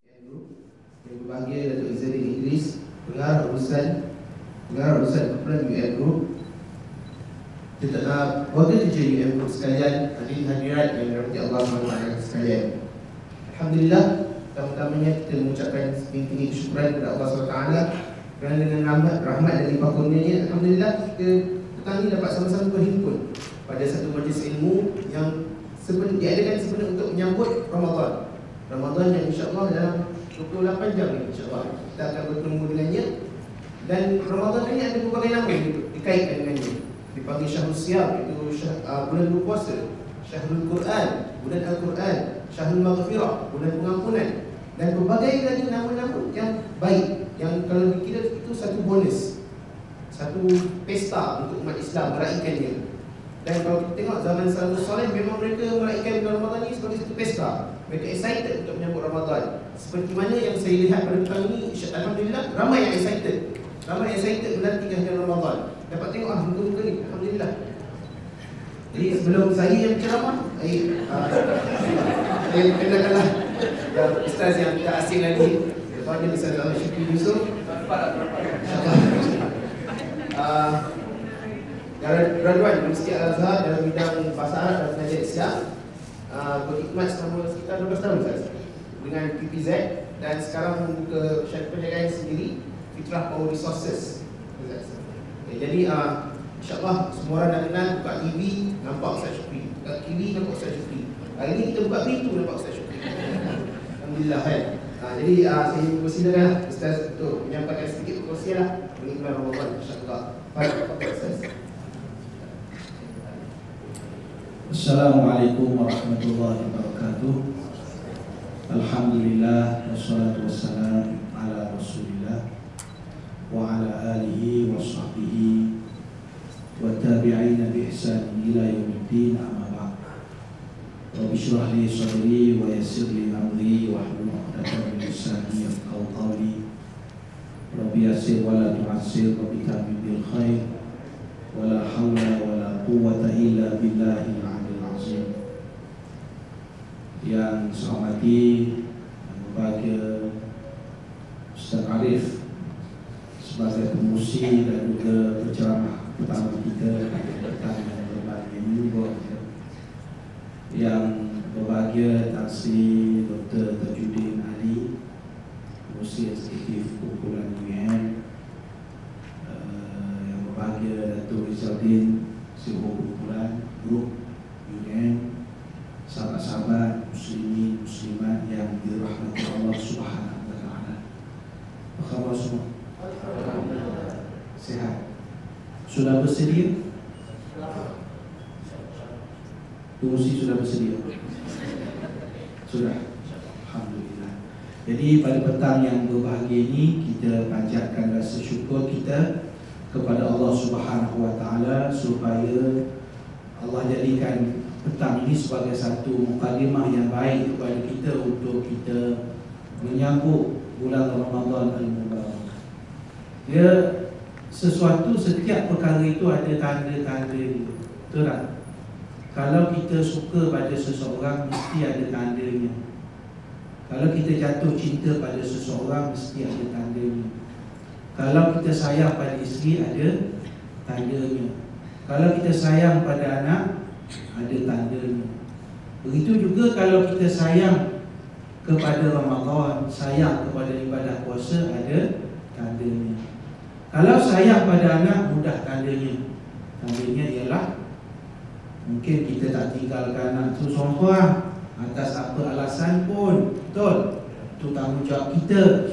Yang berbahagia Datuk Izzaddin Idris, pengarah urusan kumpulan UM Group, warga kerja UM Group sekalian, hadirat yang dirahmati Allah SWT sekalian. Alhamdulillah, pertama-tamanya kita mengucapkan setinggi-tinggi kesyukuran kepada Allah SWT kerana dengan rahmat dan limpah kurnianya, alhamdulillah kita petang ini dapat sama-sama berhimpun pada satu majlis ilmu yang diadakan sebenarnya untuk menyambut Ramadan yang insya-Allah dalam 28 jam ini insya-Allah kita akan bertemu dengannya. Dan Ramadan ini ada berbagai nama dikaitkan dengannya. Dipanggil Syahrul Siyam, itu bulan berpuasa, Syahrul Quran, bulan Al-Quran, Syahrul Maghfirah, bulan pengampunan, dan berbagai lagi nama-nama yang baik yang kalau dikira itu satu bonus, satu pesta untuk umat Islam meraihkannya. Dan kalau kita tengok zaman salafus soleh, memang mereka meraihkan bulan Ramadan ini sebagai satu pesta. Mereka excited untuk menyambut Ramadan. Seperti mana yang saya lihat pada petang ini, alhamdulillah ramai yang excited. Ramai yang excited menantikan bulan Ramadan. Dapat tengok muka-muka ni, alhamdulillah. Jadi sebelum saya yang berceramah, saya kenalkanlah ustaz yang tak asing lagi, Kepada Ustaz Syukri Yusof. Graduan Universiti Al-Azhar dalam bidang Bahasa Arab dan Pengajian Islam, berkhidmat selama sekitar 12 tahun Ustaz dengan PPZ, dan sekarang membuka syarikat perniagaan sendiri, Fitrah Power Resources. Jadi insyaAllah semua orang dah kenal, buka TV nampak Ustaz Syukri, buka TV nampak Ustaz Syukri. Hari ini kita buka pintu nampak Ustaz Syukri. Alhamdulillah kan. Jadi saya persilakan Ustaz untuk menyampaikan sedikit perkongsian mengenai Ramadan insyaAllah. Baik Ustaz. Assalamualaikum warahmatullahi wabarakatuh. Alhamdulillah, wassalatu wassalam ala rasulillah wa ala alihi wa sahbihi wa tabi'ina bi ihsan ila yaumiddin, amma ba'd. Rabbi shrah li sadri wa yassir li amri wa hlul 'uqdatam min lisani yafqahu qawli. Rabbi yassir wa la tu'assir, Rabbi tamim bil khair, wa la hawla wa la quwwata illa billahil aliyyil azim. Yang saya hormati, yang berbahagia Ustaz Arif sebagai pemusi dan juga penceramah pertama kita pada petang yang berbahagia ini, yang berbahagia Tan Sri Dr. Tajuddin Ali, pemusi eksekutif kumpulan UM, yang berbahagia Datuk Izzaddin, CEO kumpulan grup UM, sahabat-sahabat muslimin muslimat yang dirahmati Allah Subhanahu wa taala. Apa khabar semua? Sehat? Sudah bersedia? Pengurusi sudah bersedia? Sudah? Alhamdulillah. Jadi pada petang yang berbahagia ini, kita panjatkan rasa syukur kita kepada Allah Subhanahu wa taala supaya Allah jadikan petang ini sebagai satu mukadimah yang baik kepada kita untuk kita menyambut bulan Ramadan al-Mubarak. Dia sesuatu, setiap perkara itu ada tanda-tanda dia. Betul tak? Kalau kita suka pada seseorang, mesti ada tandanya. Kalau kita jatuh cinta pada seseorang, mesti ada tandanya. Kalau kita sayang pada isteri, ada tandanya. Kalau kita sayang pada anak, ada tandanya. Begitu juga kalau kita sayang kepada Ramadan, sayang kepada ibadah puasa, ada tandanya. Kalau sayang pada anak, mudah tandanya. Tandanya ialah mungkin kita tak tinggalkan anak tu seorang atas apa alasan pun. Betul? Itu tanggungjawab kita.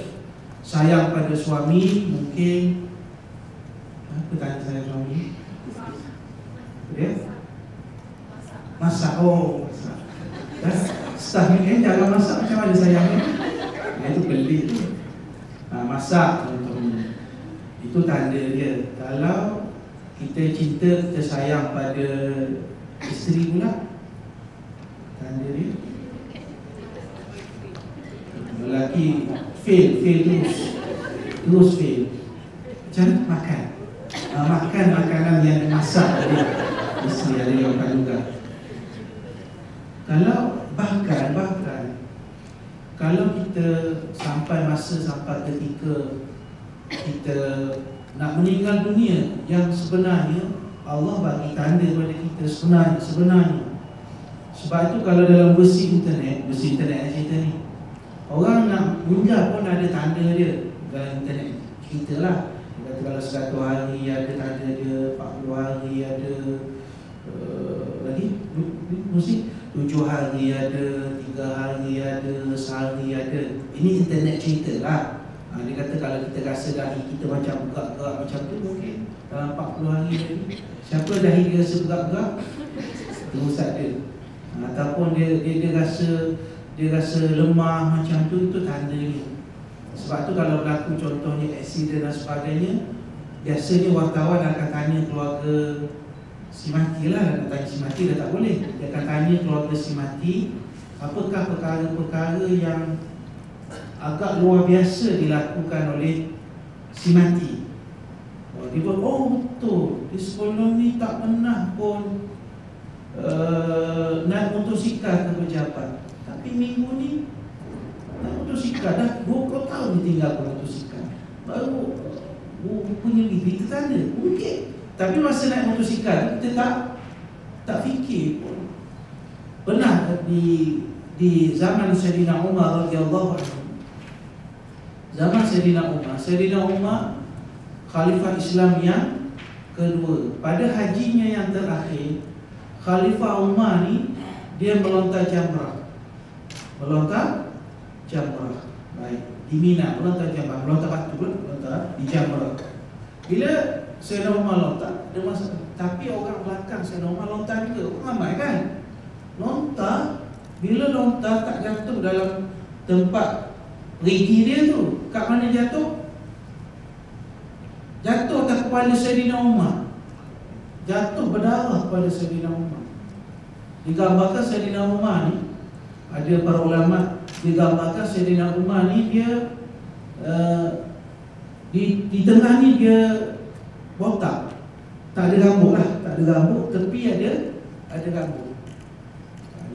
Sayang pada suami, mungkin apa tanya sayang suami? Ya? Masak. Oh, masak. Staff ni jangan masak, macam mana sayangnya? Itu pelik tu. Masak contohnya. Itu tanda dia. Kalau kita cinta, kita sayang pada isteri pula, tanda dia. Lelaki fail terus fail. Macam makan. Makan makanan yang dimasak oleh isteri, ada yang makan juga. Kalau bahkan kalau kita masa sampai ketika kita nak meninggal dunia, yang sebenarnya Allah bagi tanda kepada kita sebenarnya. Sebab itu kalau dalam versi internet cerita ni, orang nak meninggal pun ada tanda dia dalam internet. Ceritalah, dia kata kalau 100 hari ada tanda dia, 40 hari ada, lagi mesti 7 hari ada, 3 hari ada, sehari ada. Ini internet cerita lah. Dia kata kalau kita rasa dahi kita macam gerak-gerak macam tu, mungkin dalam 40 hari lagi. Siapa dahi dia rasa gerak-gerak, itu ustaz dia. Ataupun dia rasa lemah macam tu, itu tanda ni. Sebab tu kalau berlaku contohnya aksiden dan sebagainya, biasanya wartawan akan tanya keluarga si mati lah. Nak tanya si mati dah tak boleh. Dia akan tanya keluarga si mati, apakah perkara-perkara yang agak luar biasa dilakukan oleh si mati. Dia buat, oh betul, dia sebelum ni tak pernah pun naik motosikal ke pejabat, tapi minggu ni naik motosikal. Dah 20 tahun dia tinggal motosikal, baru punya bibit tanda mungkin. Tapi masa naik motosikal kita tak fikir pun. Pernah di zaman Sayyidina Umar radhiyallahu anhu, zaman Sayyidina Umar Khalifah Islam yang kedua. Pada hajinya yang terakhir, Khalifah Umar ni dia melontar jamrah. Baik, di Mina melontar jamrah, melontar batu pun, melontar di jamrah. Bila Sayyidina Umar lontar, ada masalah. Tapi orang belakang Sayyidina Umar lontar juga, ramai kan? Lontar, bila lontar tak jatuh dalam tempat perigi dia tu. Kat mana jatuh? Jatuh atas kepala Sayyidina Umar. Jatuh berdarah pada Sayyidina Umar. Digambarkan Sayyidina Umar ni, ada para ulama digambarkan Sayyidina Umar ni dia di tengah ni dia botak. Tak ada rambut lah, tak ada rambut, tepi ada rambut.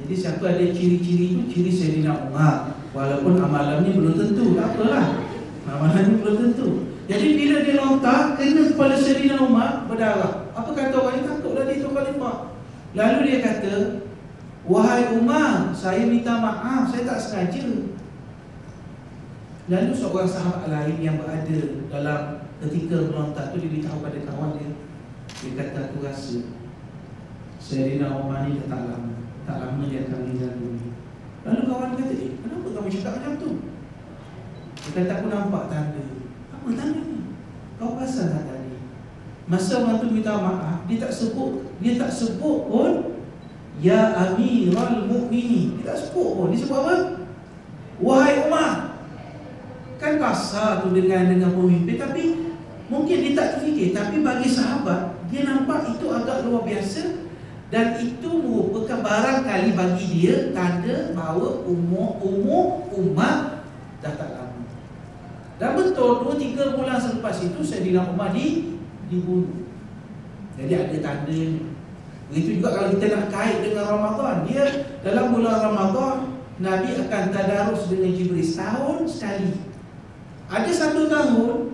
Jadi siapa ada ciri-ciri itu, ciri Sayyidina Umar. Walaupun amalan ni belum tentu, tak apalah, amalan ni belum tentu. Jadi bila dia lontar, kena kepala Sayyidina Umar berdarah. Apa kata orang ni? Takutlah dia tu khalifah. Lalu dia kata, wahai Umar, saya minta maaf, saya tak sengaja. Lalu seorang sahabat lain yang berada dalam ketika melontar tu, dia beritahu pada kawan dia. Dia kata, aku rasa Sayyidina Umar ni dah tak lama dia akan meninggal dunia. Lalu kawan kata, kenapa kamu cakap macam tu? Dia kata, aku nampak tanda. Apa tanda ni? Kau pasal tak tadi? Masa orang tu minta maaf, dia tak sebut pun ya Amirul Mukminin. Dia tak sebut pun. Dia sebut apa? Wahai Umar. Kan kasar tu dengan pemimpin, tapi mungkin dia tak terfikir. Tapi bagi sahabat, dia nampak itu agak luar biasa. Dan itu merupakan barangkali bagi dia tanda bahawa umur Umar dah tak lama. Dan betul 2-3 bulan selepas itu Sayyidina Umar dibunuh. Jadi ada tandanya. Begitu juga kalau kita nak kait dengan Ramadan, dia dalam bulan Ramadan Nabi akan tadarus dengan Jibril setahun sekali. Ada 1 tahun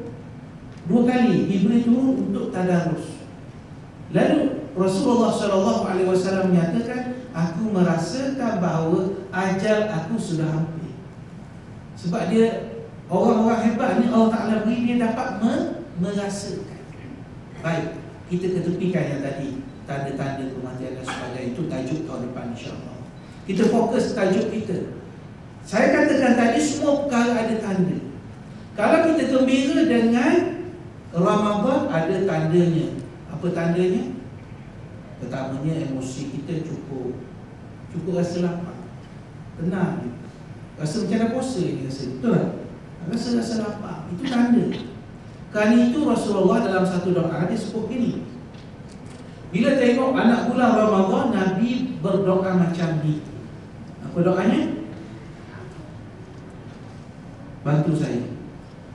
2 kali Jibril turun untuk tadarus. Lalu Rasulullah SAW menyatakan, aku merasakan bahawa ajal aku sudah hampir. Sebab dia orang-orang hebat ni, Allah Ta'ala beri dia dapat merasakan. Baik, kita ketepikan yang tadi, tanda-tanda kematian dan sebagainya. Itu tajuk tahun depan insyaAllah. Kita fokus tajuk kita. Saya katakan tadi semua perkara ada tanda. Kalau kita gembira dengan Ramadan, ada tandanya. Apa tandanya? Pertamanya emosi kita cukup rasa lapar, tenang, rasa macam dah puasa ni, betul tak? Rasa lapar, itu tanda. Kerana itu Rasulullah dalam satu doa dia sebut gini, bila tengok anak bulan Ramadan, Nabi berdoa macam ni. Apa doanya? Bantu saya,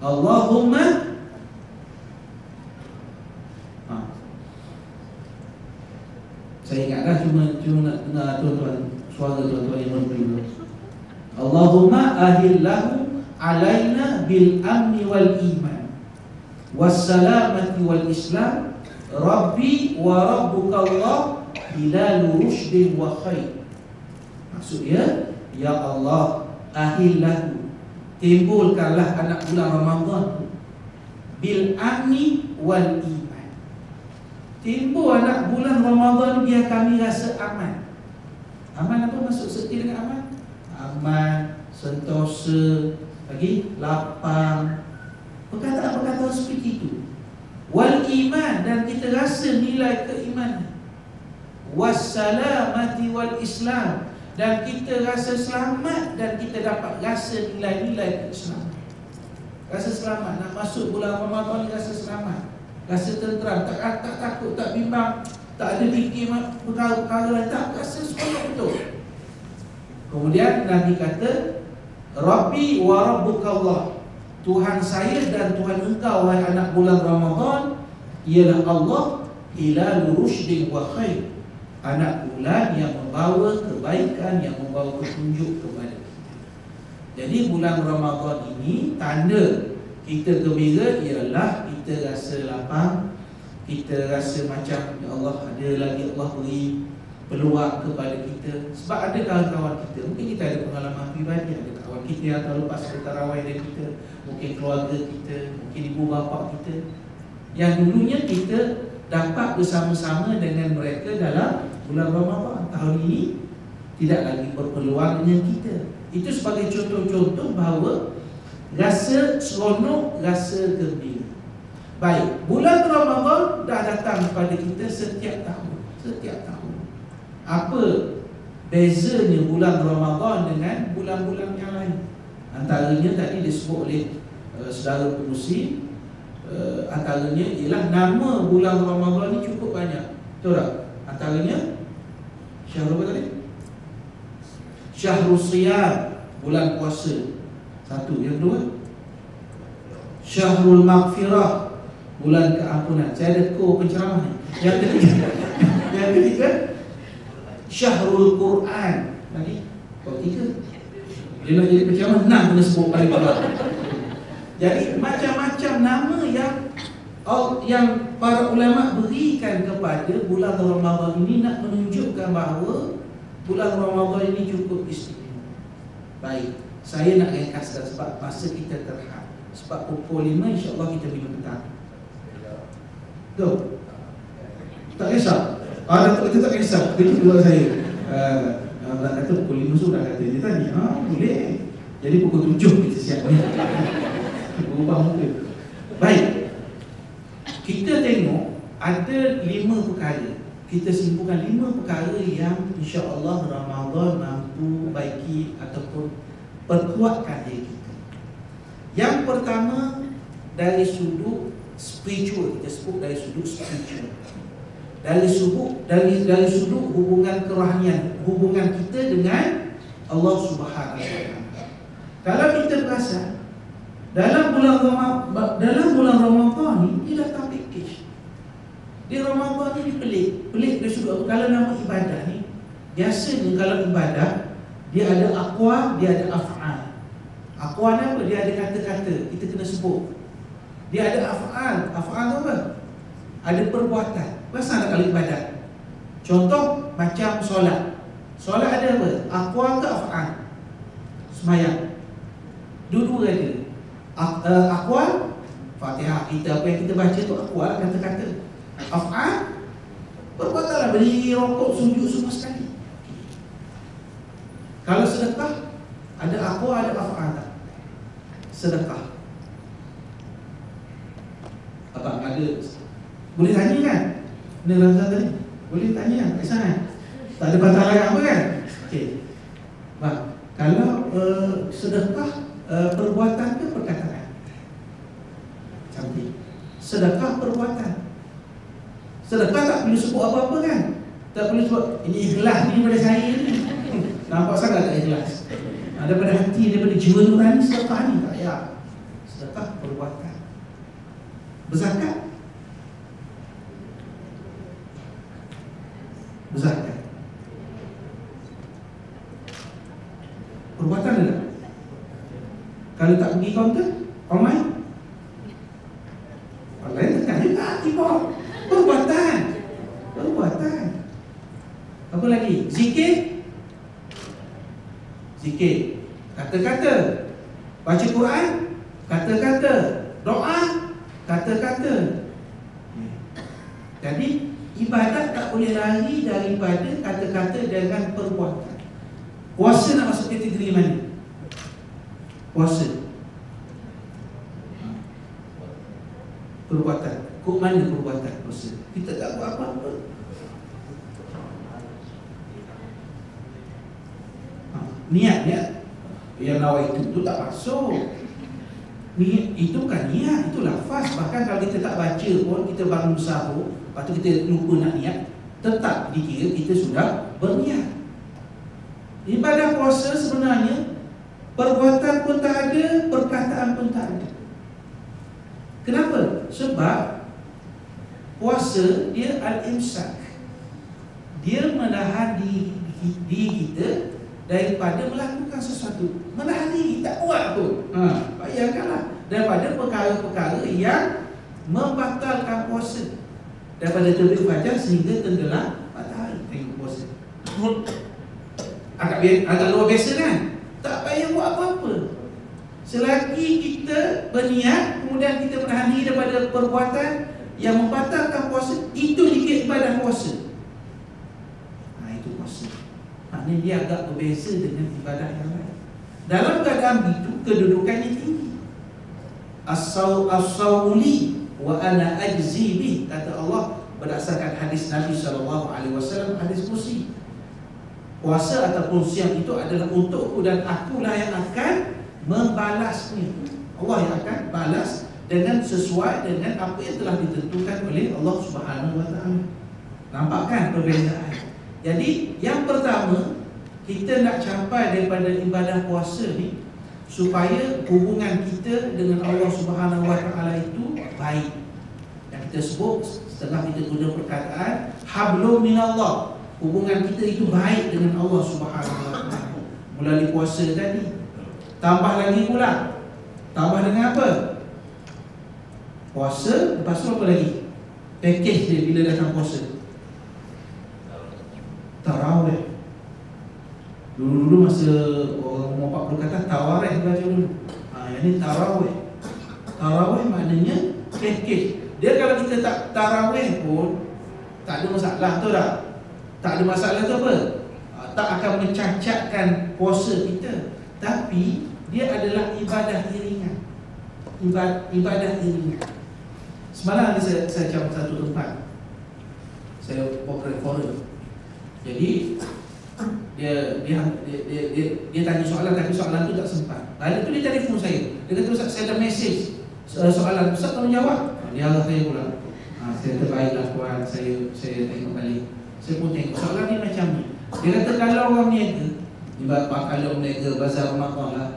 Allahumma saya ingatlah cuma nak dengar tuan-tuan, suara tuan-tuan yang berdua. Allahumma ahillahu alaina bil amni wal iman wassalamati wal islam rabbi wa rabbuka Allah hilalu rushdin wa khair. Maksudnya, ya Allah, ahillahu, timbulkanlah anak bulan Ramadan bil amni wal iman. Timbul anak bulan Ramadan biar kami rasa aman. Aman apa maksud serti dengan aman? Aman, sentosa, lagi lapang, perkataan-perkataan seperti itu. Wal iman, dan kita rasa nilai keimanan. Wassalamati wal islam, dan kita rasa selamat dan kita dapat rasa nilai-nilai keislaman. Rasa selamat, nak masuk bulan Ramadan ni rasa selamat, rasa tenteram, tak takut, tak bimbang, tak ada fikir perkara-perkara lain, tak, rasa seronok betul. Kemudian Nabi kata, Rabbi wa rabbuka Allah, Tuhan saya dan Tuhan engkau wahai anak bulan Ramadan ialah Allah hilalu rushdin wa khair, anak bulan yang membawa kebaikan, yang membawa petunjuk kepada kita. Jadi bulan Ramadan ini tanda kita gembira ialah kita rasa lapang, kita rasa macam ya Allah, ada lagi Allah beri peluang kepada kita. Sebab ada kawan-kawan kita, mungkin kita ada pengalaman pribadi, ada kawan kita yang tahun lepas bertarawih dengan kita, mungkin keluarga kita, mungkin ibu bapa kita, yang dulunya kita dapat bersama-sama dengan mereka dalam bulan Ramadan. Tahun ini tidak lagi berpeluang dengan kita. Itu sebagai contoh-contoh bahawa rasa seronok, rasa gembira. Baik, bulan Ramadan dah datang kepada kita setiap tahun. Setiap tahun. Apa bezanya bulan Ramadan dengan bulan-bulan yang lain? Antaranya tadi disebut oleh saudara pengusi, antaranya ialah nama bulan Ramadan ni cukup banyak. Betul tak? Antaranya Syahrul apa tadi? Syahrul Siyam, bulan puasa. Satu. Yang kedua, Syahrul Maghfirah, bulan keampunan. Saya ada penceramah ni. Yang ketiga Syahrul Quran. Lagi kau tiga. Dia nak jadi penceramah 6 kena sebut paling bawah. Jadi macam-macam nama yang para ulama berikan kepada bulan Ramadan ini nak menunjukkan bahawa bulan Ramadan ini cukup istimewa. Baik, saya nak ringkaskan sebab masa kita terhad. Sebab pukul 5 insya-Allah kita minum petang. Betul? Tak kisah. Kita tak kisah. Itu dua saya. Abang kata pukul 5 sudah kata dia tadi. Boleh. Jadi pukul 7 kita siap ni. Berubah muka. Baik. Kita tengok ada 5 perkara. Kita simpulkan 5 perkara yang insya-Allah Ramadan mampu baiki ataupun perkuatkan diri kita. Yang pertama dari sudut spiritual, kita sebut dari sudut spiritual. Dari sudut hubungan kerohanian, hubungan kita dengan Allah Subhanahu Wa Taala. Kalau kita perasan dalam bulan Ramadan ni dia datang package. Di Ramadan ni pelik dari sudut. Kalau nama ibadah ni, biasanya kalau ibadah dia ada aqwal, dia ada af'al. Aqwal ni apa? Dia ada kata-kata, kita kena sebut. Dia ada af'al. Af'al tu apa? Ada perbuatan. Pasal kalau ibadah. Contoh macam solat. Solat ada apa? Aqwal ke af'al? Sembahyang. Dua-dua ada. Aqwal, Fatihah, kita apa yang kita baca tu aqwal, kata-kata. Af'al, perbuatanlah, berdiri, rokok, sujud semua sekali. Kalau sedekah, ada aqwal, ada af'al tak? Sedekah. Abang ada, boleh tanya kan? Ni Ramzan tadi, boleh tanya kan? Kat sana tak ada batal layak apa kan? Okey. Bang, kalau sedekah perbuatan ke perkataan? Cantik. Sedekah perbuatan. Sedekah tak perlu sebut apa-apa kan? Tak perlu sebut ini ikhlas ni daripada saya ni. Nampak sangat tak ikhlas. Daripada hati, daripada jiwa nurani sedekah ni tak payah. Sedekah perbuatan. Berzakat. Berzakat. Perbuatan ada tak? Kalau tak pergi kaunter, online tekan juga keyboard. Perbuatan. Apa lagi? Zikir, kata-kata. Baca Quran, kata-kata. Doa, kata-kata. Jadi ibadat tak boleh lari daripada kata-kata dengan perbuatan. Puasa nak masuk kategori mana? Puasa, perbuatan. Kok mana perbuatan puasa? Kita tak buat apa-apa. Niat yang nawaitu itu tak masuk. Niat itu kan niat, itu lafaz. Bahkan kalau kita tak baca pun, kita bangun sahur, lepas tu kita lupa nak niat, tetap dikira kita sudah berniat. Ibadah puasa sebenarnya perbuatan pun tak ada, perkataan pun tak ada. Kenapa? Sebab puasa dia al-imsak. Dia menahan diri kita daripada melakukan sesuatu. Menahan diri, tak buat pun. Bayangkanlah, daripada perkara-perkara yang membatalkan puasa. Daripada terbit fajar sehingga tenggelam matahari. Tengok puasa agak luar biasa kan? Tak payah buat apa-apa. Selagi kita berniat, kemudian kita menahan diri daripada perbuatan yang membatalkan puasa, itu dikira ibadah puasa. Itu puasa. Maknanya dia agak berbeza dengan ibadah yang lain. Dalam keadaan itu, kedudukannya tinggi. As-sawli wa ana ajzi bih, kata Allah berdasarkan hadis Nabi SAW, hadis kursi. Puasa ataupun siam itu adalah untukku dan akulah yang akan membalasnya. Allah yang akan balas dengan sesuai dengan apa yang telah ditentukan oleh Allah Subhanahu wa taala. Nampak kan perbezaan? Jadi yang pertama, kita nak capai daripada ibadah puasa ni supaya hubungan kita dengan Allah Subhanahu wa taala itu baik. Yang kita sebut setelah kita guna perkataan hablum minallah. Hubungan kita itu baik dengan Allah Subhanahu wa taala melalui puasa tadi. Tambah lagi pula, tambah dengan apa? Puasa, lepas tu apa lagi? Pakej dia bila datang puasa. Tarawih. Dulu-dulu masa orang umur 40 kata tawarih baca dulu. Yang ni tarawih. Tarawih maknanya pakej. Dia kalau kita tak tarawih pun tak ada masalah, tu tak? Tak ada masalah tu apa? Tak akan mencacatkan puasa kita. Tapi dia adalah ibadah iringan. Ibadah iringan. Semalam saya jam satu tempat, saya program forum. Jadi dia tanya soalan, tapi soalan tu tak sempat. Lalu tu dia telefon saya. Dia kata, Ustaz, saya ada mesej soalan, Ustaz tolong jawab. Dia arah saya pula. Saya terbaiklah puan, saya tengok balik. Saya pun tengok soalan ni macam ni. Dia kata kalau orang niaga, kalau niaga bazar Ramadan lah,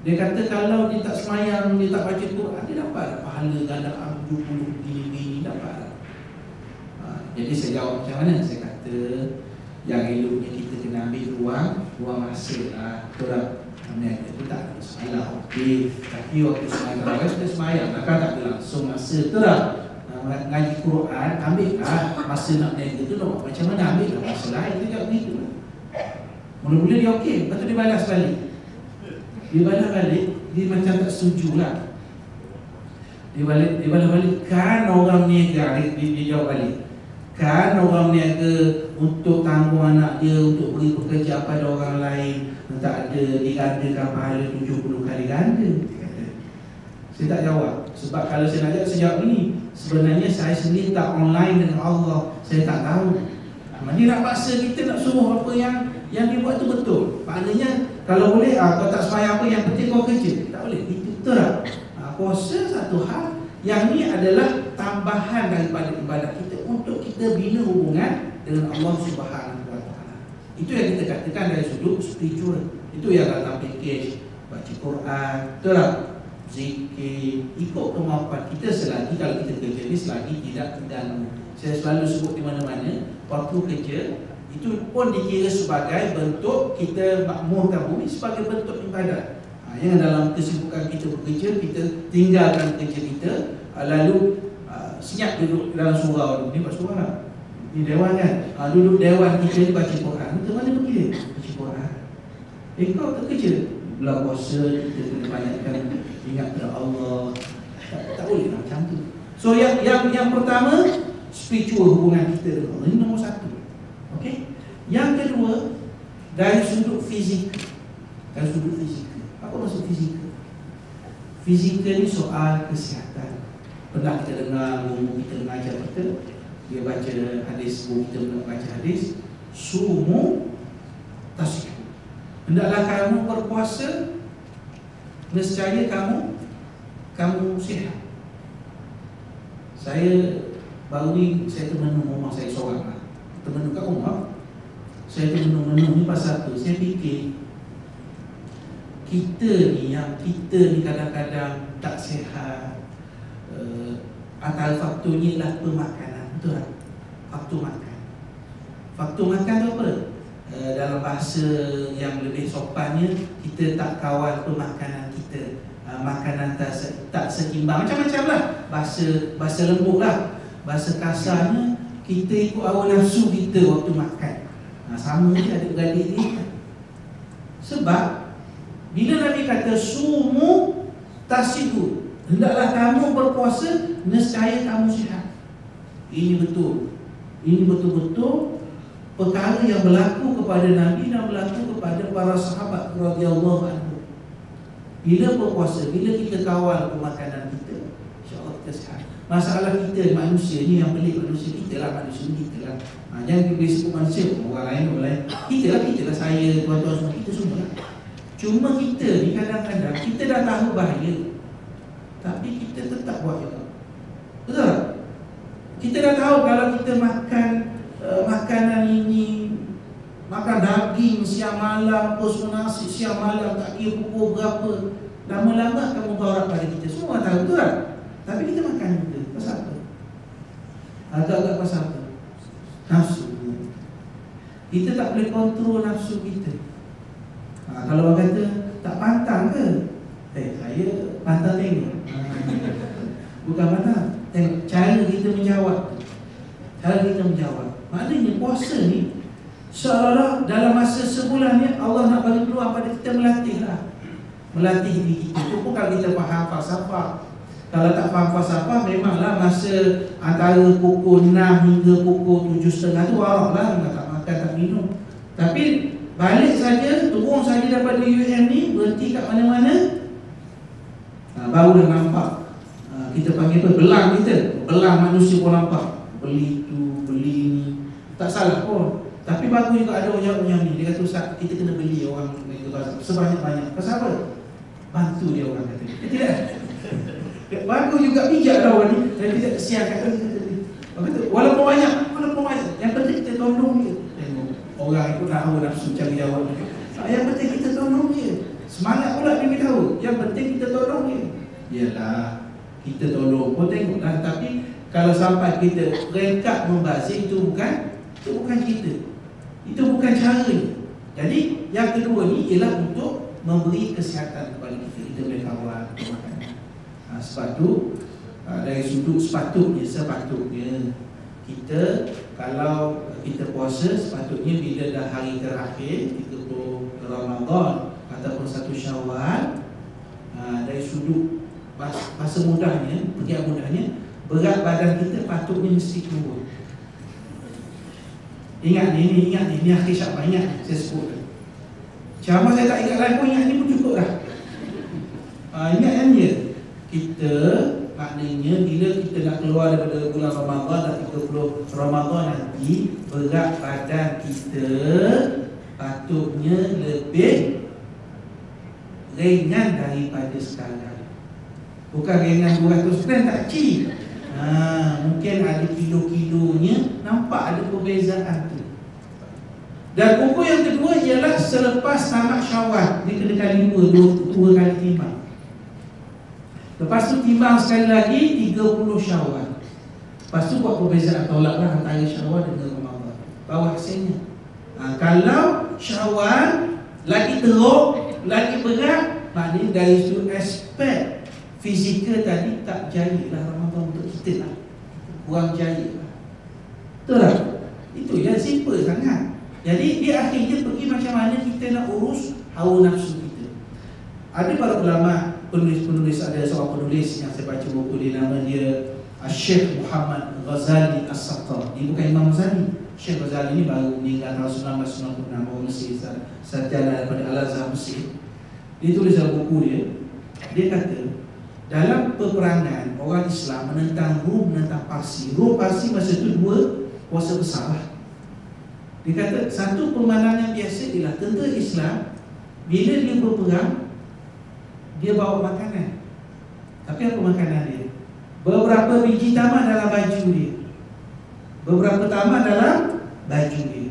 dia kata kalau dia tak semayang, dia tak baca Quran, dia dapat pahala gandaan 70 gini dapat. Jadi saya jawab macam mana? Saya kata yang eloknya kita kena ambil ruang masa lah. Betul niaga tu tak ada masalah. Tapi waktu semayang terawih kita semayang, kan tak ada langsung masa. Betul ngaji Quran, ambil lah masa nak niaga tu nak macam mana, ambil lah masa lain. Dia jawab begitu. Mula-mula dia okey, lepas tu dia balas balik. Dia macam tak setuju lah. Dia balas balik, kan orang niaga, dia jawab balik, kan orang niaga untuk tanggung anak dia, untuk beri pekerjaan pada orang lain, tak ada digandakan pahala 70 kali ganda. Saya tak jawab. Sebab kalau saya nak jawab, saya jawab ni. Sebenarnya saya sendiri tak online dengan Allah. Saya tak tahu. Dia nak paksa kita nak suruh apa yang dia buat tu betul. Maknanya kalau boleh, kau tak sembahyang apa, yang penting kau kerja. Tak boleh. Itu betul tak? Puasa satu hal. Yang ni adalah tambahan daripada ibadah kita untuk kita bina hubungan dengan Allah Subhanahu wa taala. Itu yang kita katakan dari sudut spiritual. Itu yang dalam package baca Quran, betul tak? Zikir, ikut kemampuan kita selagi kalau kita kerja ni selagi tidak mengganggu. Saya selalu sebut di mana-mana, waktu kerja itu pun dikira sebagai bentuk kita makmurkan bumi, sebagai bentuk ibadat. Jangan dalam kesibukan kita bekerja, kita tinggalkan kerja kita, lalu senyap duduk dalam surau. Ni buat surau lah, ni dewan kan. Duduk dewan kita ni baca Quran. Kita mana pergi dia? Baca Quran. Kau tak kerja? Bulan puasa kita kena banyakkan ingat pada Allah. Tak boleh lah macam tu. So yang pertama, spiritual hubungan kita dengan Allah. Ini nombor satu. Okay? Yang kedua, dari sudut fizikal. Dari sudut fizikal. Apa maksud fizikal? Fizikal ni soal kesihatan. Pernah kita dengar guru kita mengajar kita, dia baca hadis, guru kita baca hadis, sumu tasyihu. Hendaklah kamu berpuasa, nescaya kamu sihat. Saya baru ni saya termenung rumah saya seorang lah. Termenung kat rumah. Saya termenung ni pasal apa? Saya fikir kita ni kadang-kadang tak sihat. Antara faktornya ialah pemakanan. Betul tak? Faktor makan. Faktor makan tu apa? Dalam bahasa yang lebih sopannya, kita tak kawal pemakanan kita. Makanan tak seimbang. Macam-macam lah. Bahasa lembut lah. Bahasa kasarnya, kita ikut hawa nafsu kita waktu makan. Sama je adik-beradik ni. Sebab bila Nabi kata sumu tasyihu, hendaklah kamu berpuasa, nescaya kamu sihat. Ini betul. Ini betul-betul perkara yang berlaku kepada Nabi dan berlaku kepada para sahabat radhiyallahu anhu. Bila berpuasa, bila kita kawal pemakanan kita, insya-Allah kita sihat. Masalah kita manusia ni yang pelik, manusia kita lah, manusia ni kita lah. Jangan kita sebut manusia, orang lain. Kita lah saya, tuan-tuan semua, kita semua lah. Cuma kita ni kadang-kadang kita dah tahu bahaya, tapi kita tetap buat juga. Betul tak? Kita dah tahu kalau kita makan makanan ini, makan daging siang malam, terus nasi siang malam, tak kira pukul berapa, lama-lama akan mudarat pada kita. Semua tahu, betul tak? Tapi kita makan juga. Pasal apa? Agak-agak pasal apa? Nafsu. Kita tak boleh kontrol nafsu kita. Kalau orang kata tak pantang ke? Saya pantang tengok. Bukan pantang, tengok cara kita menjawab. Cara kita menjawab. Maknanya puasa ni seolah-olah dalam masa sebulan ni Allah nak bagi peluang pada kita melatihlah. Melatih diri kita. Itu pun kalau kita faham falsafah. Kalau tak faham falsafah, memanglah masa antara pukul 6 hingga pukul 7.30 tu warak lah, tak makan, tak minum. Tapi balik saja, turun saja daripada UM ni, berhenti kat mana-mana, baru dah nampak. Kita panggil apa? Belang kita. Belang manusia pun nampak. Beli tu, beli ni. Tak salah pun. Tapi bagus juga ada orang yang ni. Dia kata, Ustaz, kita kena beli orang sebanyak-banyak. Pasal apa? Bantu dia, orang kata. Tidak. Bagus juga bijak dah orang ni. Dan tidak kesiankan. Walaupun banyak. Yang penting kita tolong dia. Tengok. Orang ikut hawa nafsu cari jawab. Yang penting kita tolong dia. Semangat pula dia beritahu. Yang penting kita tolong dia. Yalah, kita tolong pun tengoklah. Tapi kalau sampai kita rekat membazir, itu bukan kita. Itu bukan caranya. Jadi yang kedua ni ialah untuk memberi kesihatan kepada kita. Kita boleh kawal makanan. Sebab tu dari sudut sepatutnya kita, kalau kita puasa, sepatutnya bila dah hari terakhir 30 Ramadan ataupun 1 Syawal, dari sudut bahasa mudahnya, pergian mudahnya, berat badan kita patutnya mesti turun. Ingat ni akhir Syakban, ingat saya sebut. Ceramah saya tak ingat lagi pun, ingat ni pun cukup dah. Ingat yang dia, kita maknanya bila kita nak keluar daripada bulan Ramadan dan 30 Ramadan nanti, berat badan kita patutnya lebih ringan daripada sekarang. Bukan ringan 200 gram, tak cik. Mungkin ada kilo-kilonya, nampak ada perbezaan tu. Dan ukur yang kedua ialah selepas tamat Syawal, dia kena kali dua kali timbang. Lepas tu timbang sekali lagi 30 Syawal. Lepas tu buat perbezaan, tolaklah antara Syawal dengan Ramadan. Bawa hasilnya. Kalau Syawal lagi teruk, lagi berat, Maknanya dari sudut aspek fizikal tadi tak jaya lah Ramadan untuk kita lah, kurang jaya lah. Betul tak? Itu yang simple sangat. Jadi dia akhirnya pergi macam mana kita nak urus hawa nafsu kita. Ada para ulama, penulis-penulis, ada seorang penulis yang saya baca buku dia, nama dia Syekh Muhammad Ghazali As-Sattar. Dia bukan Imam Ghazali. Syekh Ghazali ni baru meninggal tahun 1996, orang Mesir, sarjana daripada Al-Azhar Mesir. Dia tulis dalam buku dia, dia kata dalam peperangan orang Islam menentang Rom, menentang Parsi. Rom Parsi masa itu dua kuasa besar lah. Dia kata satu pemandangan biasa ialah tentera Islam bila dia berperang, dia bawa makanan. Tapi apa makanan dia? Beberapa biji tamar dalam baju dia, beberapa tamar dalam baju dia.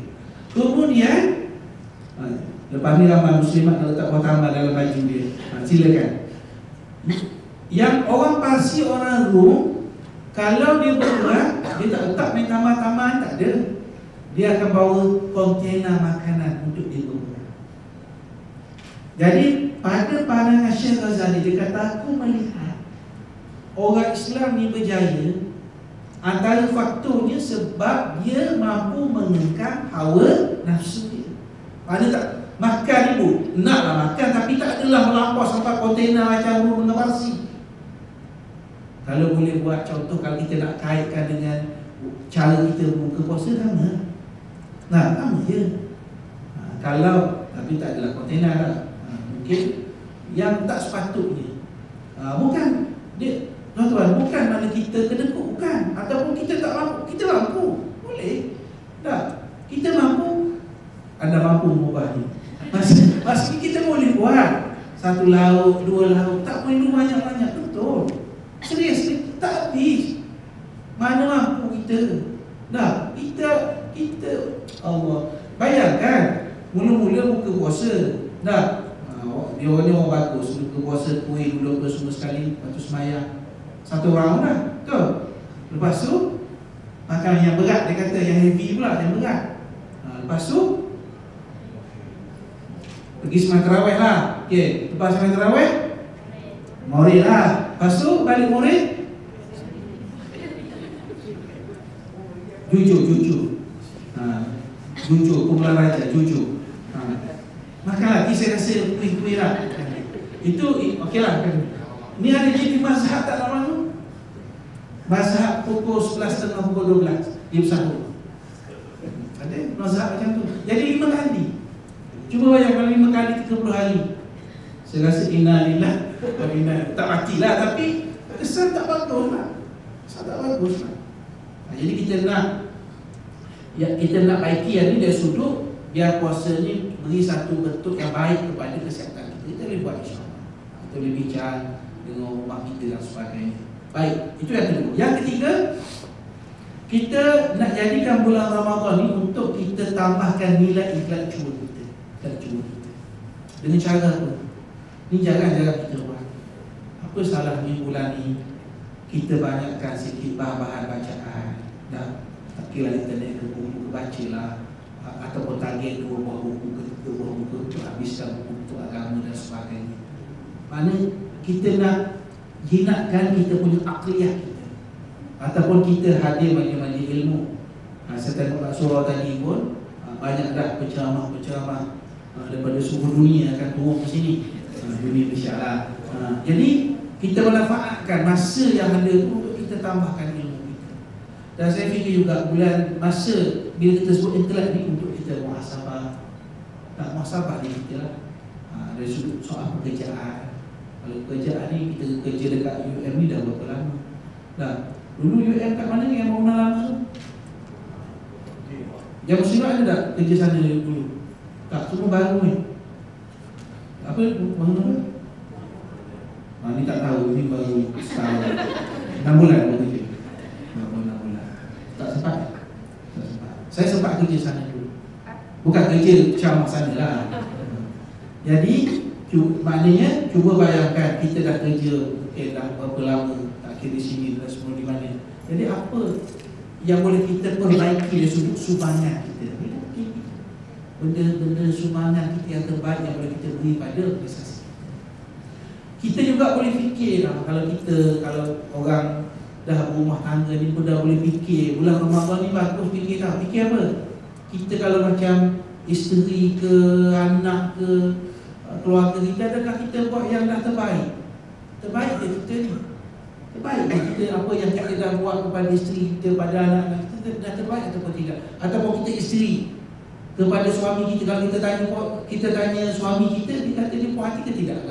Kemudian lepas ni ramai muslimat nak letak buah tamar dalam baju dia. Silakan. Yang orang Parsi, orang Rom, kalau dia berperang, dia tak letak main tamar-tamar, tak ada. Dia akan bawa kontena makanan untuk dia berperang. Jadi pada pandangan Syekh Ghazali, dia kata aku melihat orang Islam ni berjaya antara faktornya sebab dia mampu mengengkang hawa nafsu dia. Mana tak makan ibu, naklah makan tapi tak adalah melampau sampai kontena macam Rom dengan Parsi. Kalau boleh buat contoh, kalau kita nak kaitkan dengan cara kita buka puasa, sama. Nah, sama je. Kalau tapi tak adalah kontena lah. Mungkin yang tak sepatutnya. Bukan dia, tuan-tuan, bukan mana kita kedekut, bukan. Ataupun kita tak mampu, kita mampu. Boleh. Tak. Kita mampu. Anda mampu mengubahnya. Maksudnya kita boleh buat satu lauk, dua lauk, tak boleh banyak-banyak, betul. Serius, tak habis. Mana mampu kita. Dah, kita Allah. Bayangkan mula-mula buka puasa. Dah, dia orang bagus buka puasa, kuih dulu apa semua sekali, lepas tu sembahyang. Satu round dah, betul. Lepas tu makan yang berat, dia kata yang heavy pula, yang berat. Lepas tu pergi sembahyang tarawih lah. Okey, lepas sembahyang tarawih Maulid lah. Lepas tu balik Maulid jujur kumpulan raja, jujur. Makan lagi, saya rasa kuih-kuih lah. Itu okey lah kan. Ni ada jadi mazhab tak lama tu. Mazhab pukul 11.30, pukul 12 dia bersahur. Ada mazhab macam tu. Jadi 5 kali. Cuba bayangkan 5 kali 30 hari. Saya rasa innalillah wa inna, tak matilah, tapi kesan tak bagus lah. Kesan tak bagus lah. Jadi kita nak baiki yang ni dari sudut biar puasa ni beri satu bentuk yang baik kepada kesihatan kita. Kita boleh buat insyaAllah. Kita boleh bincang dengan rumah kita dan sebagainya. Baik, itu yang kedua. Yang ketiga, kita nak jadikan bulan Ramadan ni untuk kita tambahkan nilai ikhlas cuba kita. Dengan cara apa? Ni jangan kita buat. Apa salahnya bulan ni kita banyakkan sikit bahan-bahan bacaan. Dah, tak kira internet ke buku, bacalah. Ataupun target 2 buah buku ke 3 buah buku untuk habiskan buku untuk agama dan sebagainya. Mana kita nak jinakkan kita punya akliyah kita, ataupun kita hadir majlis-majlis ilmu. Saya tengok kat surau tadi pun banyak dah penceramah-penceramah daripada seluruh dunia akan turun ke sini, dunia Malaysia. Jadi kita manfaatkan masa yang ada itu untuk kita tambahkan ilmu kita. Dan saya fikir juga bulan masa bila kita sebut intelek ni untuk kita muhasabah. Tak muhasabah ni kita lah. Dari sudut soal pekerjaan. Kalau pekerjaan ni kita kerja dekat UM ni dah berapa lama. Dah, dulu UM kat mana yang bangunan lama tu? Yang muslimat ada tak kerja sana dulu? Tak, semua baru ni. Apa bangunan? Ni tak tahu, ni baru setahun 6 bulan baru kerja. 6 bulan. Tak sempat. Saya sempat kerja sana dulu. Bukan kerja ceramah sana lah. Jadi maknanya cuba bayangkan kita dah kerja dah berapa lama, tak kira di sini dan semua di mana. Jadi apa yang boleh kita perbaiki dari sudut sumbangan kita? Benda-benda sumbangan kita yang terbaik yang boleh kita beri pada organisasi. Kita juga boleh fikir lah, kalau orang dah berumah tangga ni pun dah boleh fikir bulan Ramadan ni bagus fikir tak? Fikir apa? Kita kalau macam isteri ke, anak ke, keluarga kita, adakah kita buat yang dah terbaik? Terbaik ke kita ni? Terbaik ke kita apa yang kita dah buat kepada isteri kita, pada anak-anak kita, dah terbaik ataupun tidak? Ataupun kita isteri kepada suami kita, kalau kita tanya suami kita, dia kata dia puas hati ke tidak?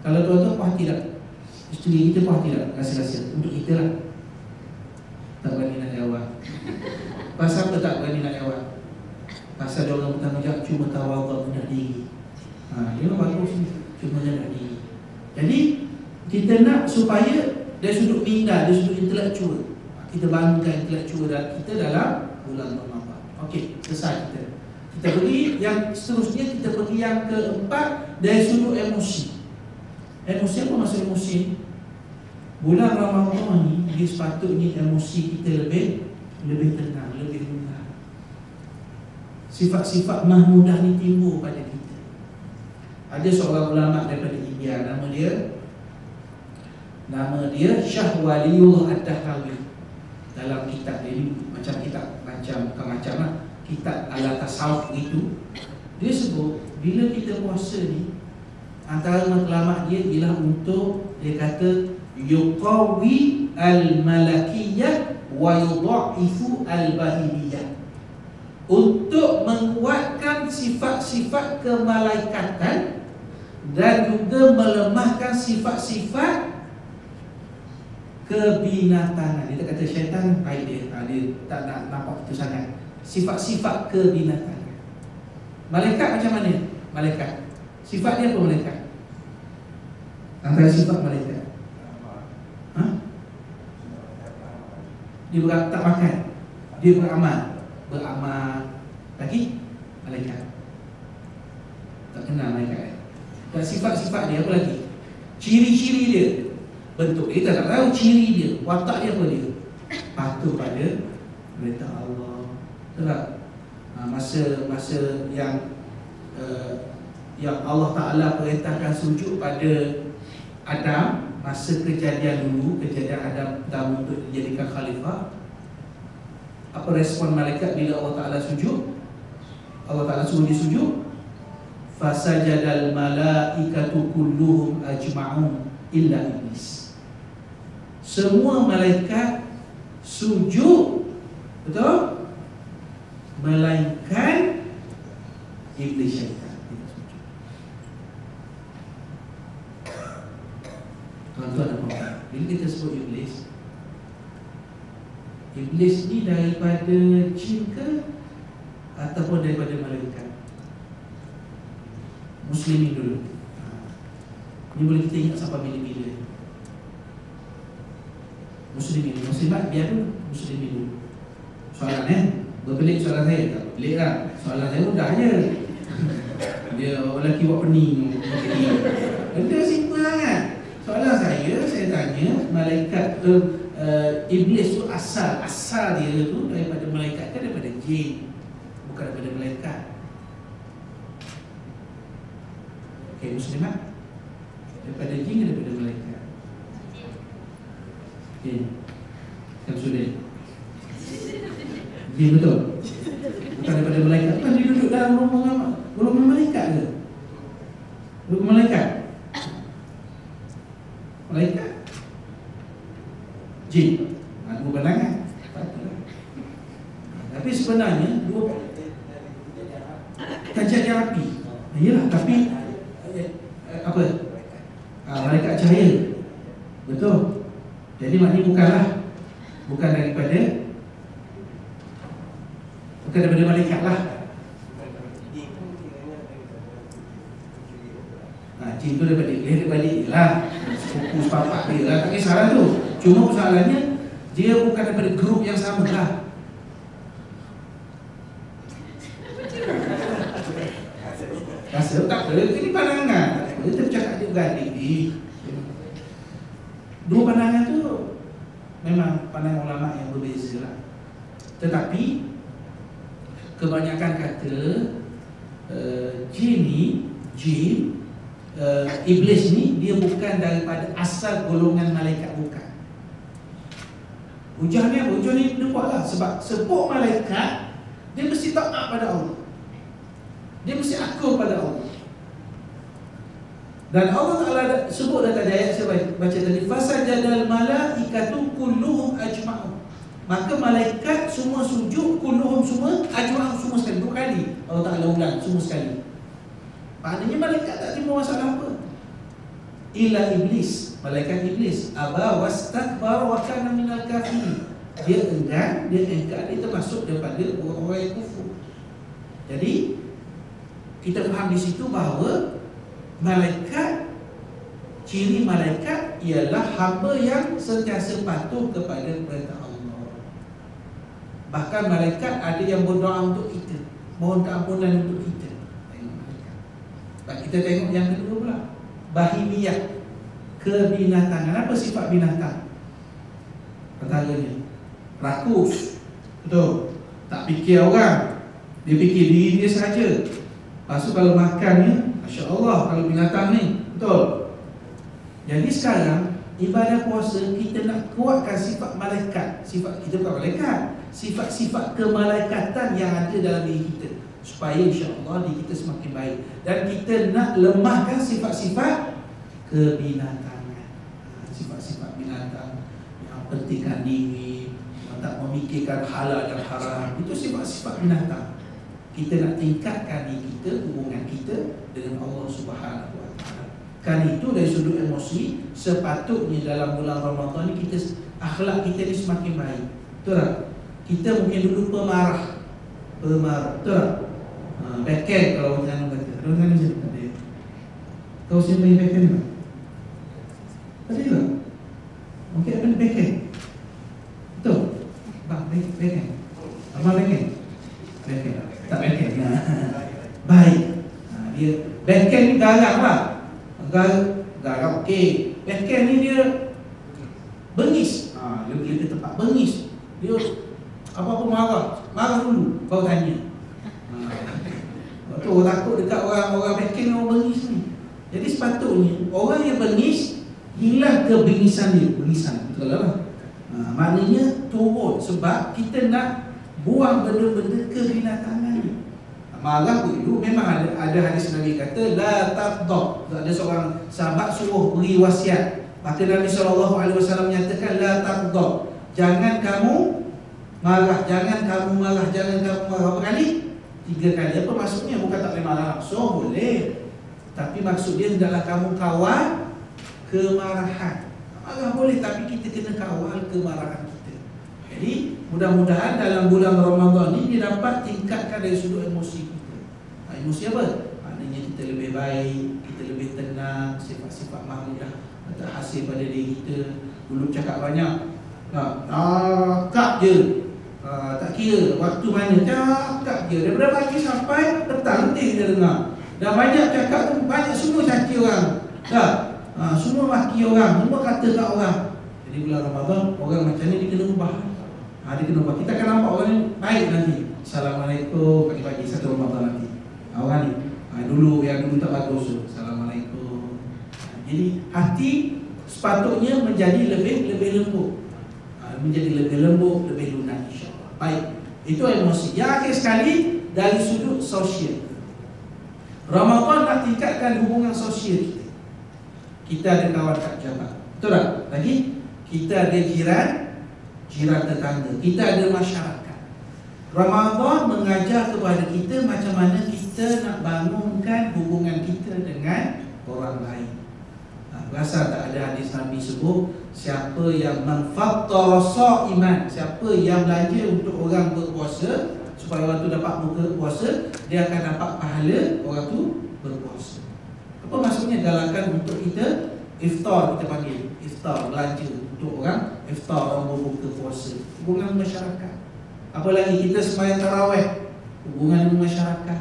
Kalau tuan-tuan puas hati tak? Isteri kita puas hati tak? Rahsia-rahsia untuk kita lah. Tak berani nak jawab. Pasal apa tak berani nak jawab? Pasal dia orang bertanggungjawab cuma tawaduk rendah diri. Dia orang bagus ni, cuma rendah diri. Jadi kita nak supaya dari sudut minda, dari sudut intelektual, kita bangunkan intelektual kita dalam bulan Ramadan. Okey, selesai kita. Kita pergi yang seterusnya, kita pergi yang keempat dari sudut emosi. Emosi apa maksud emosi? Bulan Ramadan ni dia sepatutnya emosi kita lebih tenang, lebih rendah. Sifat-sifat mahmudah ni timbul pada kita. Ada seorang ulama daripada India, nama dia Syah Waliullah Ad-Dahlawi. Dalam kitab dia ni, kitab Al-Tasawuf itu, dia sebut bila kita puasa ni, antara matlamat dia ialah untuk, dia kata, yuqawi al-malakiyah wa yudha'ifu al-bahimiyah, untuk menguatkan sifat-sifat kemalaikatan dan juga melemahkan sifat-sifat kebinatangan. Dia kata syaitan baik dia tak nak nampak itu sangat. Sifat-sifat kebinatangan. Malaikat macam mana? Malaikat, sifat dia apa malaikat? Antara sifat malaikat, dia tak makan, dia beramal. Lagi malaikat, tak kenal malaikat. Dan sifat-sifat dia apa lagi? Ciri-ciri dia, bentuk dia kita tak tahu, ciri dia, watak dia apa dia? Patuh pada perintah Allah. Betul. Masa yang Allah Ta'ala perintahkan sujud pada Adam, masa kejadian Adam pertama untuk dijadikan khalifah, apa respon malaikat bila Allah Ta'ala sujud? Allah Ta'ala suruh dia sujud, fasajadal malaikatu kulluhum ajma'un illa iblis. Semua malaikat sujud, betul? Melainkan iblis, syaitan. Tuan-tuan apa? Bila kita sebut iblis, iblis ni daripada jin ke ataupun daripada malaikat? Muslimin dulu. Ini boleh kita ingat sampai bila-bila. Muslimat biar dulu. Muslimin dulu. Soalan berbelit soalan saya, tak berbelit lah. Soalan saya mudah je. Dia orang lelaki buat pening. Benda simple sangat. Soalan saya tanya, malaikat iblis tu asal dia tu daripada malaikat ke daripada jin? Bukan daripada malaikat. Okey, muslimat, daripada jin ke daripada malaikat? Okey, kan sudah. Jin betul? Bukan daripada malaikat. Kan dia duduk dalam rumah malaikat ke? Rumah malaikat? Malaikat? Jin? Dua pandangan. Tapi sebenarnya dua kajian api. Iyalah, tapi apa? Malaikat cahaya. Betul. Jadi maknanya bukan daripada malaikat lah. Jin tu daripada dia lah, sepupu sepapak dia lah, tak kisahlah tu. Cuma persoalannya dia bukan daripada grup yang sama lah. Rasa tak ada, ini pandangan. Kita bercakap dia beradik. Dua pandangan tu memang pandangan ulama yang berbeza lah. Tetapi kebanyakan kata jin iblis ni dia bukan daripada asal golongan malaikat, bukan. Hujahnya dia buatlah sebab sebut malaikat dia mesti taat pada Allah. Dia mesti akur pada Allah. Dan Allah Ta'ala sebut dalam ayat saya baca tadi, fasajadal malaikatu kulluhum ajma'un. Maka malaikat semua sujud, kulluhum semua, ajma'un semua sekali. 2 kali Allah Ta'ala ulang semua sekali. Maknanya malaikat tak terima masalah apa. Illa iblis, malaikat iblis, aba wastakbar wa kana minal kafirin. Dia enggan, dia engkar, dia termasuk daripada orang-orang yang kufur. Jadi kita faham di situ bahawa malaikat, ciri malaikat ialah hamba yang sentiasa patuh kepada perintah Allah. Bahkan malaikat ada yang berdoa untuk kita, mohon keampunan untuk kita. Kita tengok yang kedua pula, bahimiyah, kebinatangan. Apa sifat binatang? Pertanyaannya rakus, betul, tak fikir orang, dia fikir diri dia sahaja. Lepas tu kalau makannya, Masya Allah, kalau binatang ni, betul. Jadi sekarang ibadah puasa kita nak kuatkan sifat malaikat. Sifat kita bukan malaikat, sifat-sifat kemalaikatan yang ada dalam diri kita, supaya insya-Allah diri kita semakin baik. Dan kita nak lemahkan sifat-sifat kebinatangan. Sifat-sifat binatang yang pentingkan diri, yang tak memikirkan halal dan haram, itu sifat-sifat binatang. Kita nak tingkatkan diri kita, hubungan kita dengan Allah Subhanahu Wa Taala. Kan itu dari sudut emosi, sepatutnya dalam bulan Ramadan ni kita, akhlak kita ni semakin baik. Betul tak? Kita mungkin dulu pemarah, betul tak? Backhand kalau orang kata. Orang kata macam mana? Kau siapa main backhand tak? Tadi tak? Mungkin apa ni backhand? Betul? Backhand. Apa backhand? Backhand. Tak backhand. Baik. Dia backhand ni garang lah. Garang okey. Backhand ni dia bengis. Dia pergi ke tempat bengis. Dia apa-apa marah dulu, kau tanya. Betul, takut dekat orang backhand, orang bengis ni. Jadi sepatutnya orang yang bengis hilang kebengisan dia. Bengisan, betul lah. Maknanya turun, sebab kita nak buang benda-benda kebinatangan ni. Marah dulu memang ada hadis Nabi kata la taqdab. Ada seorang sahabat suruh beri wasiat, maka Nabi SAW menyatakan la taqdab. Jangan kamu marah, jangan kamu marah, jangan kamu marah. Berapa kali? 3 kali. Apa maksudnya? Bukan tak boleh marah langsung, boleh. Tapi maksud dia hendaklah kamu kawal kemarahan. Marah boleh, tapi kita kena kawal kemarahan kita. Jadi mudah-mudahan dalam bulan Ramadan ni dia dapat tingkatkan dari sudut emosi kita. Emosi apa? Maknanya kita lebih baik, kita lebih tenang, sifat-sifat mahmudah terhasil pada diri kita. Dulu cakap banyak, cakap je, tak kira waktu mana, cakap je daripada pagi sampai petang nanti kita dengar. Dah banyak cakap tu, banyak semua caci orang, semua maki orang, semua kata kat orang. Jadi bulan Ramadan orang macam ni dia kena ubah. Dia kena ubah. Kita akan nampak orang ni baik nanti. Assalamualaikum pagi-pagi satu Ramadan nanti. Orang ni dulu yang dulu tak bagus. Assalamualaikum. Jadi hati sepatutnya menjadi lebih lembut. Menjadi lebih lembut, lebih lunak insya-Allah. Baik, itu emosi. Yang akhir sekali dari sudut sosial. Ramadan nak tingkatkan hubungan sosial kita. Kita ada kawan kat jabat, betul tak? Lagi kita ada jiran tetangga, kita ada masyarakat. Ramadan mengajar kepada kita macam mana kita nak bangunkan hubungan kita dengan orang lain. Rasa tak ada hadis Nabi sebut siapa yang manfattara sha'iman, siapa yang belanja untuk orang berpuasa supaya orang tu dapat buka puasa, dia akan dapat pahala orang tu berpuasa. Apa maksudnya? Galakkan untuk kita iftar, kita panggil iftar, belanja untuk orang iftar, orang berbuka puasa. Hubungan masyarakat. Apa lagi kita sembahyang tarawih, hubungan dengan masyarakat.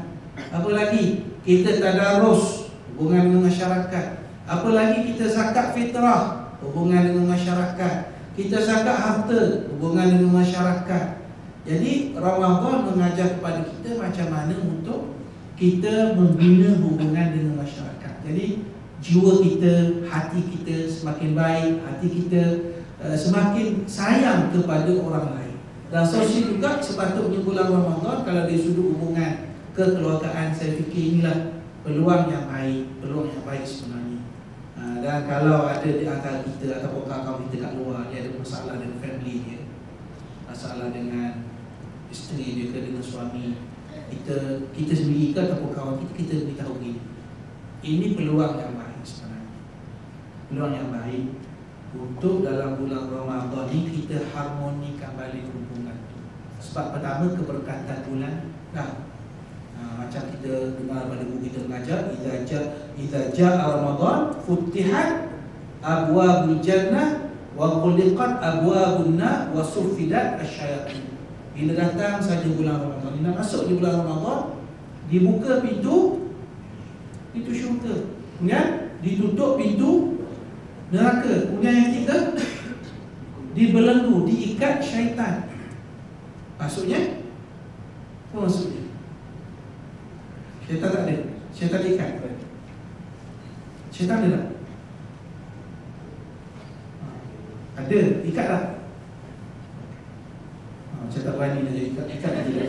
Apa lagi kita tadarus, hubungan dengan masyarakat. Apa lagi kita zakat fitrah, hubungan dengan masyarakat. Kita zakat harta, hubungan dengan masyarakat. Jadi Ramadan mengajar kepada kita macam mana untuk kita membina hubungan dengan masyarakat. Jadi jiwa kita, hati kita semakin baik, hati kita semakin sayang kepada orang lain. Dan sosial juga sepatutnya bulan Ramadan, kalau dari sudut hubungan kekeluargaan, saya fikir inilah peluang yang baik sebenarnya. Dan kalau ada di antara kita ataupun kawan-kawan kita kat luar, dia ada masalah dengan family dia, masalah dengan isteri dia ke dengan suami, kita sendiri ke ataupun kawan kita beritahu gini, ini peluang yang baik sebenarnya, peluang yang baik untuk dalam bulan Ramadan ni kita harmonikan balik hubungan tu. Sebab pertama, keberkatan bulan macam kita dengar pada buku kita mengajar, idza jaa Ramadan futihat abwabul jannah wa ghuliqat abwabun nar wa suffidat asyayatin. Bila datang saja bulan Ramadan, bila masuk di bulan Ramadan, dibuka pintu syurga, kemudian ditutup pintu neraka, kemudian yang ketiga, dibelenggu, diikat syaitan. Maksudnya apa maksudnya? Syaitan tak ada, syaitan diikat. Syaitan ada tak? Ada, ikat lah. Saya tak berani nak jadi ikat dia.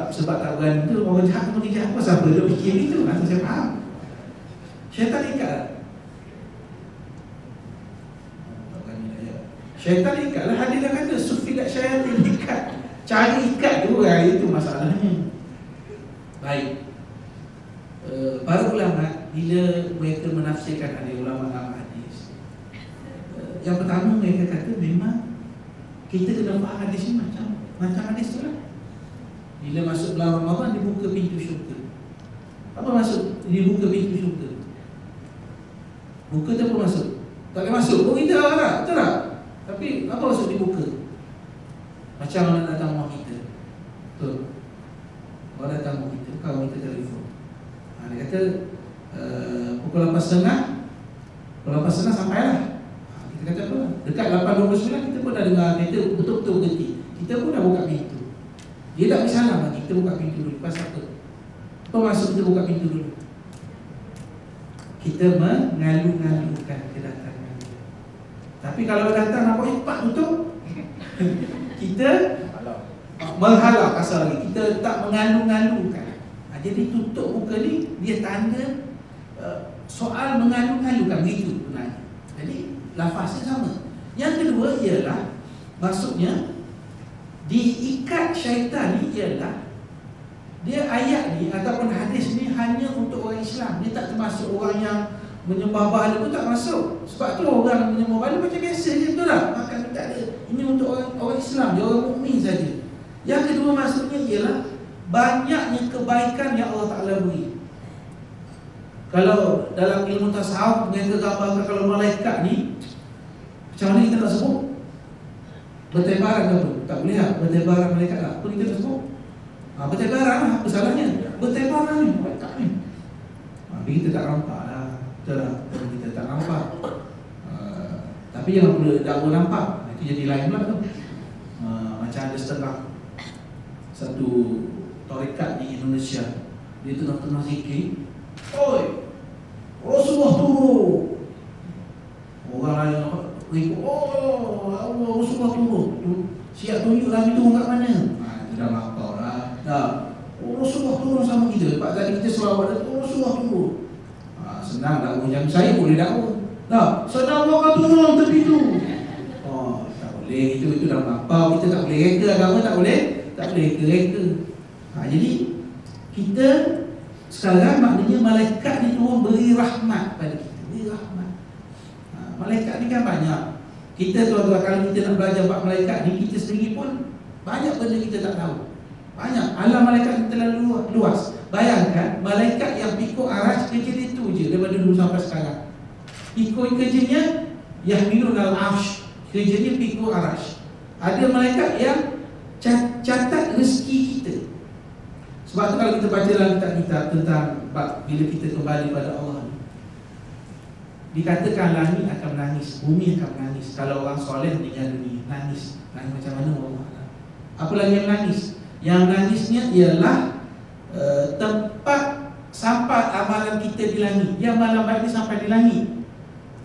Sebab tak berani tu, orang jahat tu jahat apa, siapa dia fikir itu, saya faham. Syaitan ikat lah. Tak berani nak ya. Syaitan ikat lah, hadis dah kata sufidat syaitan ikat. Cari ikat tu, itu masalahnya. Baik, para ulama bila mereka menafsirkan hadis, ulama hadis, yang pertama mereka kata memang kita kena faham hadis ni macam hadis tu lah. Bila masuk bulan Ramadan, dibuka pintu syurga. Apa maksud dibuka pintu syurga? Buka tu apa maksud? Tak boleh masuk pun kita tak? Betul tak? Tapi apa maksud dibuka? Macam orang datang rumah kita. Betul? Orang datang rumah kita, kawan kita telefon. Dia kata pukul 8.30 sampailah. Kita kata apa? Dekat 8.29 kita pun dah dengar kereta betul-betul berhenti. Kita pun dah buka pintu. Dia tak bersalam lagi, kita buka pintu dulu. Pasal apa? Apa maksud kita buka pintu dulu? Kita mengalu-ngalukan kedatangan dia. Tapi kalau datang nampak cepat tutup, kita menghalau, kasar lagi, kita tak mengalu-ngalukan. Jadi tutup muka ni, dia tanda soal mengalu-ngalukan, begitu sebenarnya. Jadi lafaznya sama. Yang kedua ialah, maksudnya diikat syaitan ni ialah, dia ayat ni ataupun hadis ni hanya untuk orang Islam. Dia tak termasuk orang yang menyembah Bahala pun tak masuk. Sebab tu orang menyembah Bahala macam biasa je, betul tak? Makan tak ada. Ini untuk orang Islam, dia orang mukmin saja. Yang kedua maksudnya ialah banyaknya kebaikan yang Allah Ta'ala beri. Kalau dalam ilmu tasawuf mereka gambarkan kalau malaikat ni, macam mana kita nak sebut? Bertebaran ke apa? Tak boleh tak? Bertebaran malaikat tak? Apa kita nak sebut? Bertebaran lah, apa salahnya? Bertebaran ni, malaikat ni. Tapi kita tak nampak lah. Betul lah, kita tak nampak. Tapi yang perlu dakwa nampak, itu jadi lain pula tu. Macam ada setengah satu tarekat di Indonesia, dia tengah-tengah zikir, oi, Rasulullah turun. Orang lain ribut, oh Allah, Rasulullah turun. Siap tunjuk Nabi turun kat mana? Itu dah lapar lah. Rasulullah turun sama kita. Sebab tadi kita selawat, Rasulullah turun. Senang dakwah macam saya boleh dakwah. Sedawah turun tepi tu. Tak boleh, itu dah lapar. Kita tak boleh reka agama, tak boleh reka. Jadi kita sekarang maknanya malaikat ni turun beri rahmat pada kita, beri rahmat. Malaikat ni kan banyak. Kita tuan-tuan, kalau kita nak belajar bab malaikat ni, kita sendiri pun banyak benda kita tak tahu. Banyak, alam malaikat ni terlalu luas. Bayangkan malaikat yang pikul arasy kerja dia tu je daripada dulu sampai sekarang. Pikul kerjanya yahmilun al-arsh, kerjanya pikul arasy. Ada malaikat yang catat rezeki kita. Sebab tu kalau kita baca dalam kitab-kitab tentang bila kita kembali pada Allah ni, dikatakan langit akan menangis, bumi akan menangis. Kalau orang soleh meninggal dunia, nangis macam mana Allah? Apa lagi yang menangis? Yang menangisnya ialah tempat sampai amalan kita di langit. Dia amalan baik ni sampai di langit.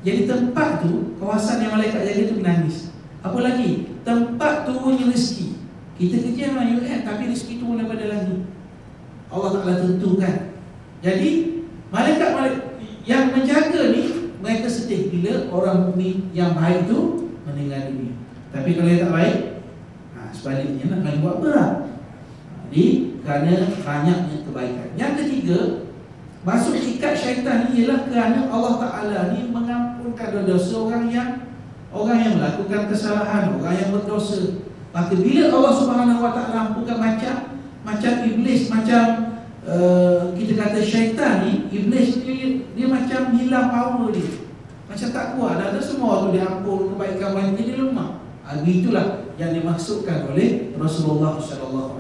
Jadi tempat tu, kawasan yang malaikat jaga tu menangis. Apa lagi? Tempat turunnya rezeki. Kita kerja dengan UN tapi rezeki turun daripada langit. Allah Ta'ala tentukan. Jadi malaikat yang menjaga ni, mereka sedih bila orang mukmin yang baik tu meninggal dunia. Tapi kalau yang tak baik, sebaliknya nak main buat berat. Jadi kerana banyaknya kebaikan. Yang ketiga, masuk ikat syaitan ni ialah kerana Allah Ta'ala ni mengampunkan dosa orang yang melakukan kesalahan, orang yang berdosa. Maka bila Allah Subhanahu Wa Ta'ala ampunkan macam iblis, macam kita kata syaitan ni, iblis ni dia macam hilang power dia, macam tak kuat dah semua tu diampun, kebaikan banyak, jadi lemah. Itulah yang dimaksudkan oleh Rasulullah SAW.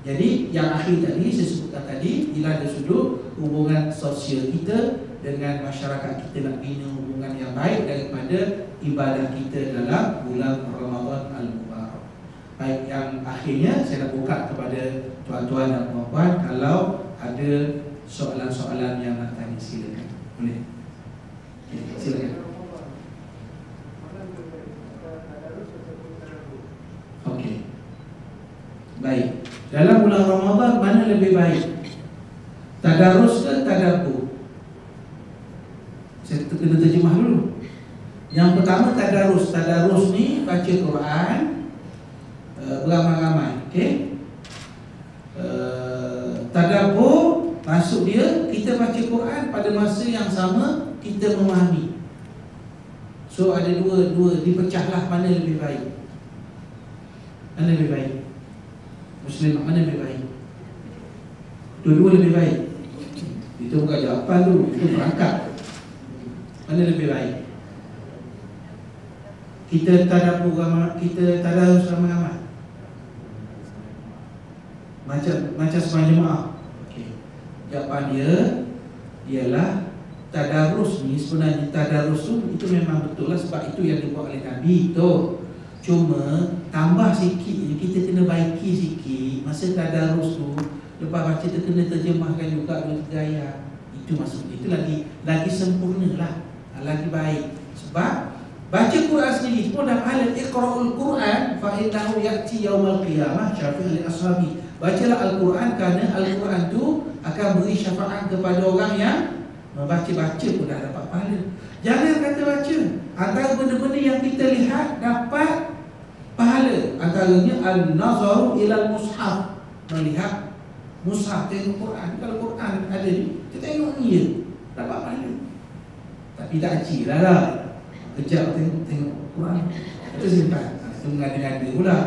Jadi yang akhir tadi saya sebutkan tadi, ialah dari sudut hubungan sosial kita dengan masyarakat, kita nak bina hubungan yang baik daripada ibadah kita dalam bulan Ramadan Al-Mubarak. Baik, yang akhirnya saya nak buka kepada tuan-tuan dan puan-puan, kalau ada soalan-soalan yang nak tanya, silakan. Boleh? Okay, silakan. Okey. Baik. Dalam bulan Ramadan mana lebih baik? Tadarus ke tadabbur? Saya kena terjemah dulu. Yang pertama tadarus. Tadarus ni baca Quran beramai-ramai. Okey. Tadabbur maksud dia kita baca Quran pada masa yang sama kita memahami. So ada dua dipecahlah, mana lebih baik? Mana lebih baik? Muslim mana lebih baik? Dua-dua lebih baik. Itu bukan jawapan tu, itu perangkap. Mana lebih baik? Kita tadarus ramai-ramai. Macam semua jemaah. Okey. Jawapan dia ialah tadarus ni, sebenarnya tadarus tu itu memang betul lah, sebab itu yang dibuat oleh Nabi tu. Cuma tambah sikit, kita kena baiki sikit. Masa tadarus tu, lepas baca tu kena terjemahkan juga 2-3 ayat. Itu maksudnya, itu lagi sempurna lah, lagi baik. Sebab baca Quran sendiri pun dah pahala. Iqra'ul Quran fa innahu ya'ti yaumal qiyamah syafi'an li ashabi. Bacalah Al-Quran kerana Al-Quran tu akan beri syafaat kepada orang yang membaca-baca pun dah dapat pahala. Jangan kata baca, antara benda-benda yang kita lihat dapat pahala, antaranya al-nazaru ilal mushaf, melihat mushaf, tengok Quran. Kalau Quran ada ni, kita tengok ni je, dapat pahala. Tapi tak acik lah kejap tengok Quran, kita simpan, itu mengada-ngada pula.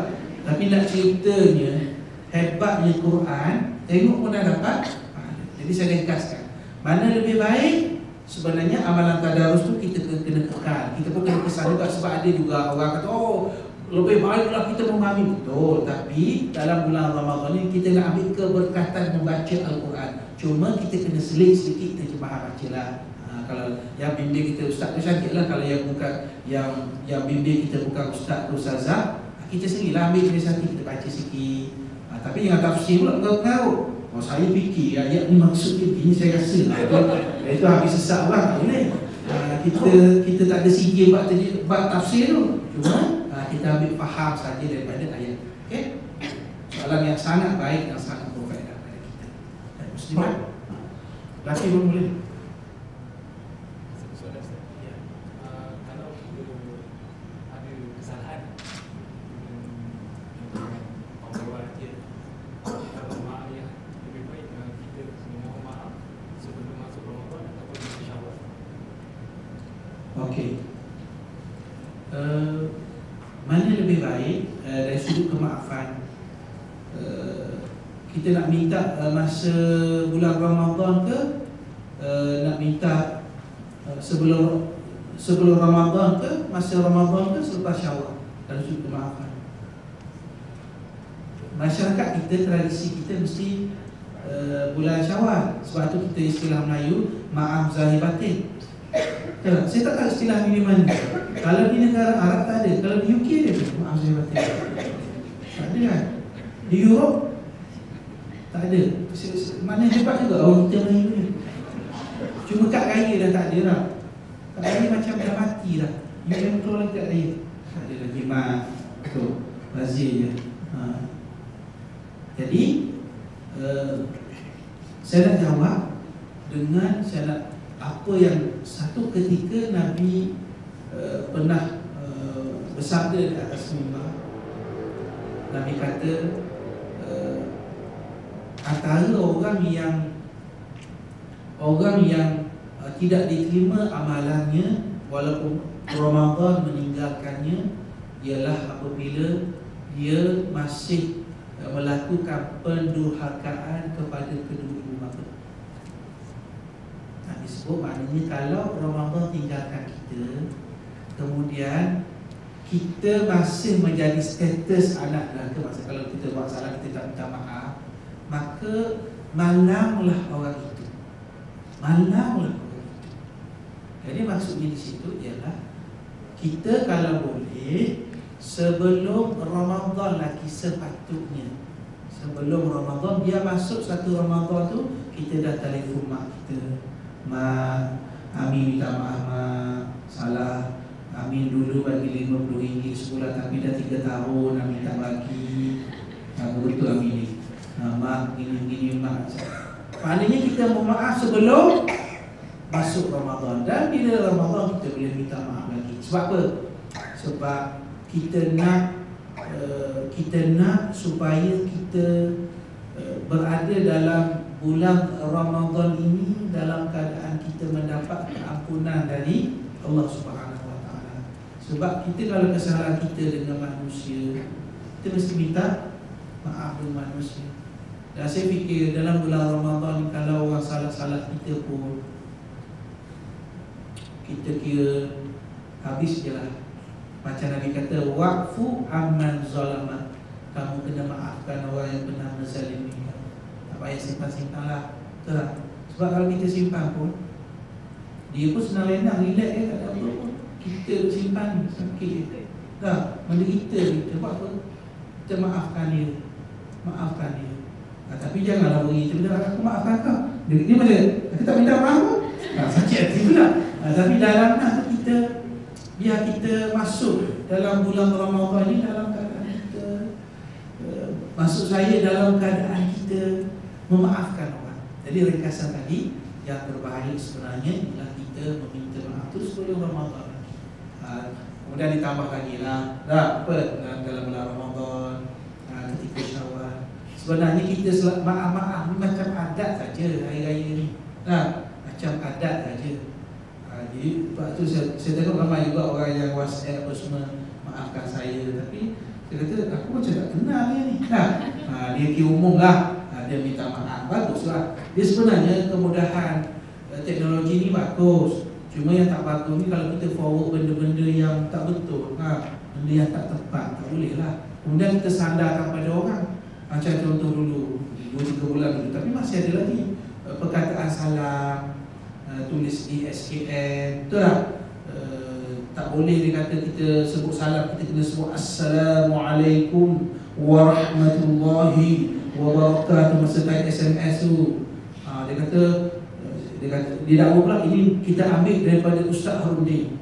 Tapi nak ceritanya, hebatnya Quran, tengok pun dah dapat pahala. Jadi saya ringkaskan, mana lebih baik? Sebenarnya amalan tadarus tu kita kena kekal. Kita pun kena kesan juga, sebab ada juga orang kata, oh lebih baiklah kita memahami. Betul, tapi dalam bulan Ramadan ni kita nak ambil keberkatan membaca Al-Quran. Cuma kita kena seling sedikit terjemahan baca lah. Kalau yang bimbing kita ustaz tu cantik lah. Kalau yang bukan, yang bimbing kita bukan ustaz tu ustazah, kita sendiri lah ambil jenis hati, kita baca sikit. Tapi jangan tafsir pula mengarut. Oh, saya fikir ayat ni maksudnya begini, saya rasa itu habis sesak orang, tak boleh. Kita tak ada sijil buat tafsir tu. Cuma kita ambil faham saja daripada ayat. Okey? Soalan yang sangat baik, yang sangat berfaedah pada kita. Muslimat, laki pun boleh. Okey. Mana lebih baik dari sudut kemaafan? Kita nak minta masa bulan Ramadan ke nak minta sebelum Ramadan ke, masa Ramadan ke selepas Syawal? Dari sudut kemaafan, masyarakat kita, tradisi kita mesti bulan Syawal. Sebab tu kita istilah Melayu maaf zahir batin. Saya tak tahu istilah ni di mana. Kalau di negara Arab tak ada, kalau di UK dia maaf saya batin. Tak ada kan? Di Europe tak Tak ada. Mana hebat juga orang kita Melayu ni. Cuma kad raya dah tak ada dah. Kad raya macam dah mati dah. Yang betul lagi kad raya. Tak ada lagi mak. Betul. Bazir je. Jadi saya nak jawab dengan saya nak apa yang satu ketika Nabi pernah bersabda di atas mimbar. Nabi kata antara orang yang tidak diterima amalannya walaupun Ramadan meninggalkannya ialah apabila dia masih melakukan pendurhakaan kepada kedua ibu bapa. Nah, disebut maknanya kalau Ramadan tinggalkan kita, kemudian kita masih menjadi status anak neraka. Maksudnya kalau kita buat salah, kita tak minta maaf, maka malanglah orang itu. Malanglah orang itu. Jadi maksudnya di situ ialah kita kalau boleh sebelum Ramadan lagi sepatutnya, sebelum Ramadan, dia masuk satu Ramadan tu, kita dah telefon mak kita, mak, Amin minta maaf mak, salah, Amin dulu bagi RM50 sebulan tapi dah 3 tahun Amin tak bagi. Betul Amin ni, mak gini mak. Maknanya kita mohon maaf sebelum masuk Ramadan. Dan bila Ramadan kita boleh minta maaf lagi. Sebab apa? Sebab kita nak supaya kita berada dalam bulan Ramadan ini dalam keadaan kita mendapat keampunan dari Allah Subhanahu Wa Taala. Sebab kita kalau kesalahan kita dengan manusia, kita mesti minta maaf dengan manusia. Dan saya fikir dalam bulan Ramadan kalau orang salah-salah kita pun, kita kira habis je lah. Macam Nabi kata, wa'fu amman zalama. Kamu kena maafkan orang yang pernah menzalimi kamu. Tak payah simpan-simpan lah. Betul tak? Sebab kalau kita simpan pun, dia pun senang lenak, relax tak ada apa pun. Kita simpan sakit dah, menderita kita. Buat apa? Kita maafkan dia. Maafkan dia. Tapi janganlah beri kita, aku maafkan kau. Dia macam, aku tak minta maaf pun. Sakit hati pula. Tapi dalam nak kita, biar kita masuk dalam bulan Ramadan ini dalam keadaan kita, maksud saya dalam keadaan kita memaafkan orang. Jadi ringkasan tadi, yang berbahaya sebenarnya ialah kita meminta maaf terus sebelum Ramadan lagi. Kemudian ditambah lagi lah, apa dalam bulan Ramadan, ketika Syawal. Sebenarnya kita maaf-maaf ni macam adat saja hari-raya ni. Macam adat saja. Jadi sebab tu saya tengok ramai juga orang yang WhatsApp apa semua, maafkan saya. Tapi saya kata aku macam tak kenal dia ni. Dia kira umum lah, dia minta maaf. Baguslah. Dia sebenarnya kemudahan teknologi ni bagus. Cuma yang tak bagus ni kalau kita forward benda-benda yang tak betul, benda yang tak tepat, tak boleh lah. Kemudian kita sandarkan pada orang. Macam contoh dulu 2-3 bulan dulu, tapi masih ada lagi perkataan salam, tulis di SKM, betul tak? Tak boleh dia kata kita sebut salam, kita kena sebut Assalamualaikum Warahmatullahi Wabarakatuh masa type SMS tu. Dia kata dia dakwa pula ini kita ambil daripada Ustaz Harudin.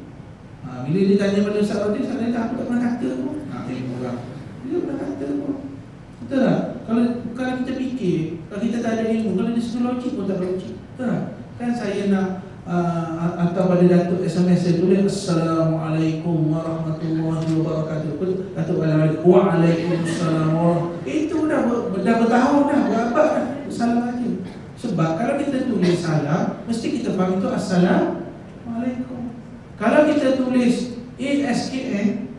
Bila dia tanya pada Ustaz Harudin, Ustaz Harudin aku tak pernah kata pun. Tengok orang, dia tak pernah kata pun. Betul tak? Kalau kita fikir, kalau kita tak ada ilmu, kalau dia sudah logik pun tak logik. Betul tak? Kan saya nak hantar pada Datuk SMS, saya tulis Assalamualaikum Warahmatullahi Wabarakatuh. Datuk Waalaikumsalam. Itu dah bertahun dah, berabad dah, salam aja. Sebab kalau kita tulis salam, mesti kita faham itu Assalamualaikum. Kalau kita tulis ASKN,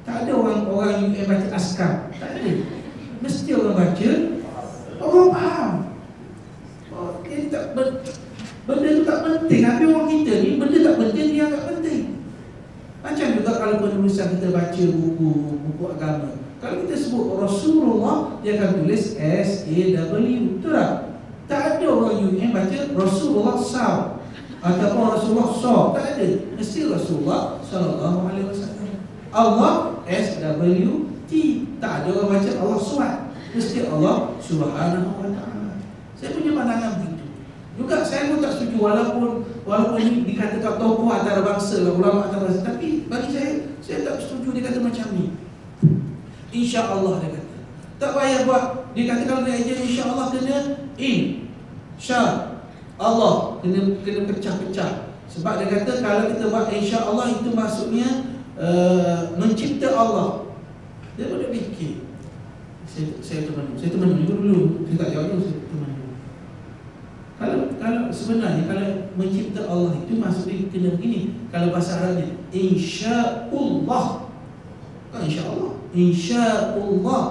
tak ada orang yang baca askar, tak ada. Mesti orang baca, orang faham. Benda tu tak penting. Tapi orang kita ni, benda tak penting, dia anggap penting. Macam juga kalau penulisan kita baca buku agama. Kalau kita sebut Rasulullah, dia akan tulis SAW. Betul tak? Tak ada orang yang baca Rasulullah SAW ataupun Rasulullah SAW. Tak ada. Mesti Rasulullah SAW. Allah SWT. Tak ada orang baca Allah SWT. Mesti Allah Subhanahu wa ta'ala. Saya punya pandangan begitu. Juga saya pun tak setuju walaupun ini dikatakan tokoh antarabangsa lah, ulama antarabangsa, tapi bagi saya tak setuju dia kata macam ni. Insya-Allah dia kata. Tak payah buat, dia kata kalau dia ajar insya-Allah kena insya Allah kena pecah-pecah. Sebab dia kata kalau kita buat insya-Allah itu maksudnya mencipta Allah. Dia boleh fikir. Saya teman dulu. Saya tak jawab dulu, saya teman dulu. Kalau sebenarnya kalau mencipta Allah itu maksudnya kena begini. Kalau bahasa Arabnya insya-Allah. Bukan insya-Allah. Insya-Allah.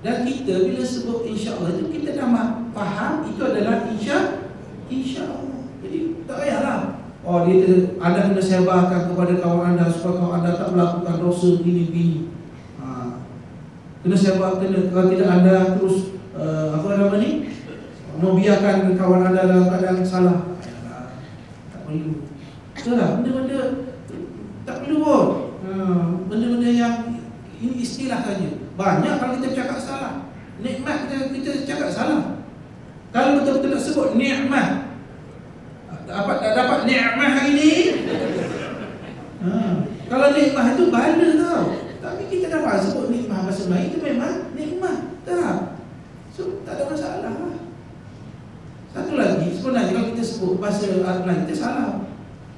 Dan kita bila sebut insya-Allah itu kita dah faham itu adalah insya-Allah. Jadi tak payahlah. Oh dia anda kena sebarkan kepada kawan anda supaya kawan anda tak melakukan dosa begini-begini. Kena sebar, kalau tidak anda terus membiarkan kawan anda dalam keadaan salah. Tak perlu. Itulah benda-benda tak perlu pun. Benda-benda yang ini istilah saja. Banyak kalau kita cakap salah. Nikmat kita cakap salah. Kalau betul-betul nak sebut nikmat, dapat nikmat hari ni. Kalau nikmat itu bala tau. Tapi kita dapat sebut nikmat bahasa Melayu itu memang nikmat. Tak? So tak ada masalah lah. Satu lagi, sebenarnya kalau kita sebut bahasa Arab Melayu kita salah.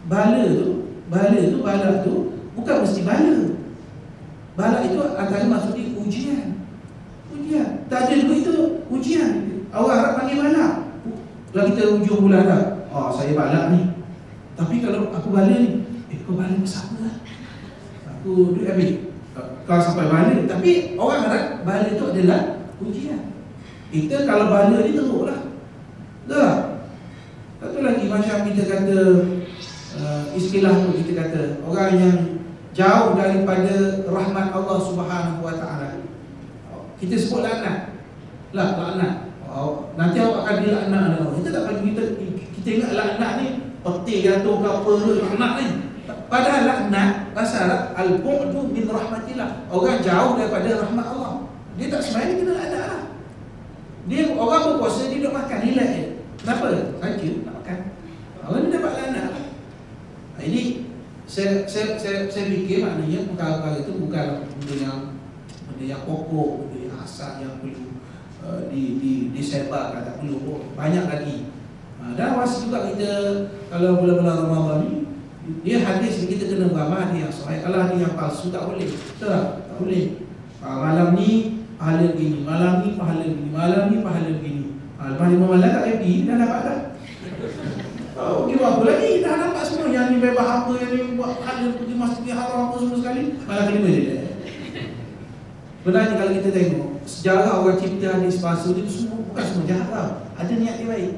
Bala tu bukan mesti bala. Bala itu antara maksudnya ujian. Tak ada juga itu ujian. Orang Arab panggil bala. Kalau kita ujung bulan dah, saya bala ni. Tapi kalau aku bala ni, kau bala pasal apa? Aku duit habis. Kau sampai bala. Tapi orang Arab bala itu adalah ujian. Kita kalau bala ni teruklah. Tak? Satu lagi macam kita kata istilah tu kita kata orang yang jauh daripada rahmat Allah Subhanahu wa ta'ala. Kita sebut laknat. Laknat. Nanti awak akan dilaknat. Kita tak bagi kita ingat laknat ni peti jatuh ke apa laknat ni. Padahal laknat bahasa Arab al-bu'du min rahmatillah. Orang jauh daripada rahmat Allah. Dia tak sembahyang kena laknat lah. Dia orang berpuasa dia duduk makan relax je. Kenapa? Saja nak makan. Orang ni dapat laknat. Jadi saya fikir maknanya perkara-perkara itu bukan benda yang pokok, benda yang asal yang perlu disebarkan, tak perlu. Banyak lagi. Dan awas juga kita kalau bulan-bulan Ramadan ni, dia hadis ni kita kena beramal hadis yang sahih. Kalau hadis yang palsu tak boleh. Betul tak? Tak boleh. Malam ni pahala begini, malam ni pahala begini, malam ni pahala begini. Lepas 5 malam tak happy, dah dapat dah. Kira apa lagi? Dah dapat semua. Yang ni bebas apa, yang ni buat pahala pergi masjid haram apa semua sekali. Malam kelima je. Sebenarnya kalau kita tengok sejarah orang cipta hadis palsu ni semua bukan semua jahat tau. Ada niat dia baik.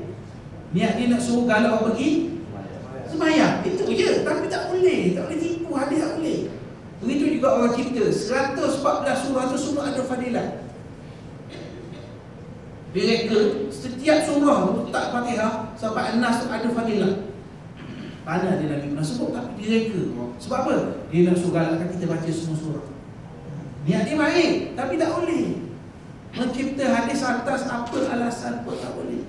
Niat dia nak suruh galak orang pergi sembahyang. Itu je. Tapi tak boleh tipu hadis, tak boleh. Begitu juga orang cipta 114 surah tu semua ada fadilat. Mereka setiap surah tu tak Fatihah sampai An-Nas ada fadilat. Mana dia Nabi nak sebut tapi direka. Sebab apa? Dia nak suruh galakkan kita baca semua surah. Niat dia baik tapi tak boleh. Mencipta hadis atas apa alasan pun tak boleh.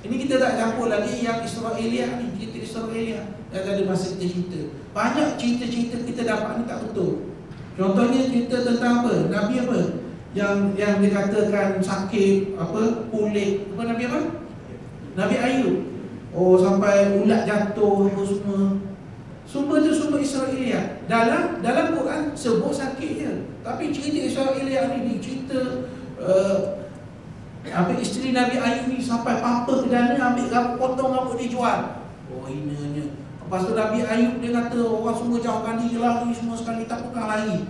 Ini kita tak campur lagi yang Israiliyah ni, cerita Israiliyah yang ada masa kita cerita. Banyak cerita-cerita kita dapat ni tak betul. Contohnya cerita tentang apa? Nabi apa? Yang dikatakan sakit apa? Kulit. Apa Nabi apa? Nabi Ayub. Oh sampai ulat jatuh apa semua. Sumber tu sumber Israiliyah. Dalam Quran sebut sakit je. Tapi cerita Israiliyah ni cerita isteri Nabi Ayub ni sampai papa ke dana ambil rambut, potong rambut dia jual. Oh inanya. Lepas tu Nabi Ayub dia kata orang semua jauhkan dia, lari semua sekali tak pernah lari.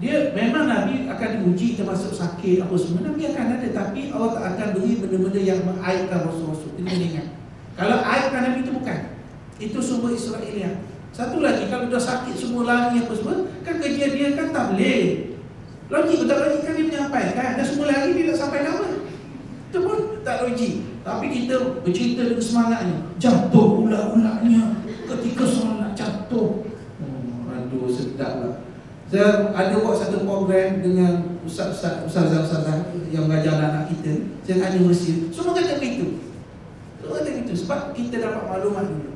Dia memang Nabi akan diuji termasuk sakit apa semua. Nabi akan ada, tapi Allah tak akan beri benda-benda yang mengaibkan Rasul-Rasul. Kena ingat. Kalau aibkan Nabi itu bukan. Itu sumber Israiliyah. Satu lagi, kalau dah sakit semua lari apa semua, kan kerja dia kan tak boleh. Logik tak logik kan dia menyampaikan. Dan semua lagi dia tak sampai nama. Itu pun tak logik. Tapi kita bercerita dengan semangatnya. Jatuh ulat-ulatnya ketika solat jatuh. Aduh sedap lah. Saya ada buat satu program dengan ustazah yang mengajar anak kita, saya tanya mesti semua kata begitu. Semua kata begitu sebab kita dapat maklumat dulu.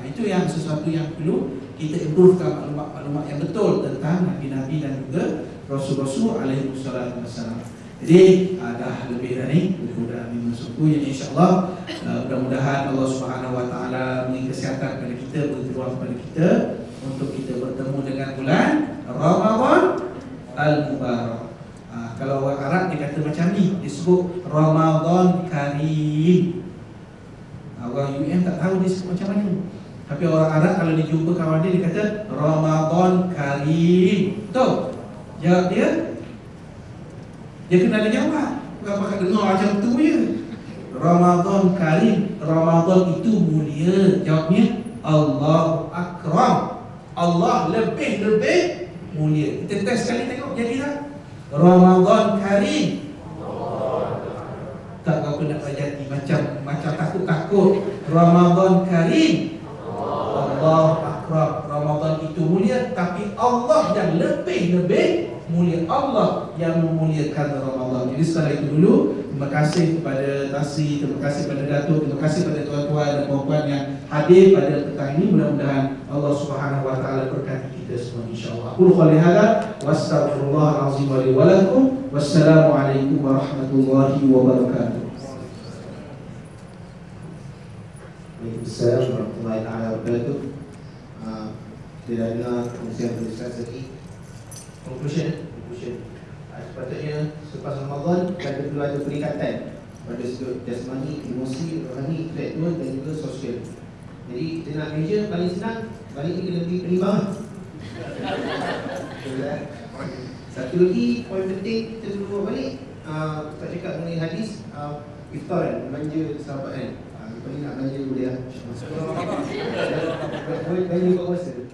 Itu yang sesuatu yang perlu kita improvekan, maklumat-maklumat yang betul tentang nabi-nabi dan juga rasul-rasul alaihi wassalatu wassalam. Jadi dah lebih dari sudah 5 suku yang insya-Allah mudah-mudahan Allah Subhanahu wa taala beri kesihatan kepada kita, beri ruang kepada kita untuk kita bertemu dengan bulan Ramadan al-Mubarak. Kalau orang Arab dia kata macam ni, disebut Ramadan Karim. Orang UM tak tahu dia sebut macam mana. Tapi orang Arab kalau dia jumpa kawan dia kata Ramadan Karim. Betul? Jawab dia. Dia kena ada jawab. Bukan pakai dengar macam tu je. Ramadan Karim. Ramadan itu mulia. Jawabnya Allahu Akram. Allah lebih-lebih mulia. Kita test sekali tengok jadi tak? Ramadan Karim. Tak kau nak berjati macam takut-takut. Ramadan Karim. Allah Akram. Ramadan itu mulia, tapi Allah yang lebih-lebih mulia. Allah yang memuliakan Ramadan. Jadi setelah itu dulu, terima kasih kepada Tasri, terima kasih kepada Datuk, terima kasih kepada tuan-tuan dan puan-puan yang hadir pada petang ini. Mudah-mudahan Allah Subhanahu wa taala berkati kita semua insya-Allah. Aqulu qouli hadza wa astaghfirullahal azim wa li wa lakum. Wassalamualaikum warahmatullahi wabarakatuh. Waalaikumsalam warahmatullahi wabarakatuh. Kita dah dengar pengusian Ustaz Zaki. Conclusion. Sepatutnya selepas Ramadan kita perlu ada peningkatan pada sudut jasmani, emosi, rohani, intelektual dan juga sosial. Jadi kita nak measure paling senang, balik ni kena beri penimbangan. Satu lagi poin penting kita perlu buat balik, Ustaz cakap mengenai hadis iftar kan, belanja sahabat kan. Lepas ni nak belanja boleh lah. Belanja buka puasa.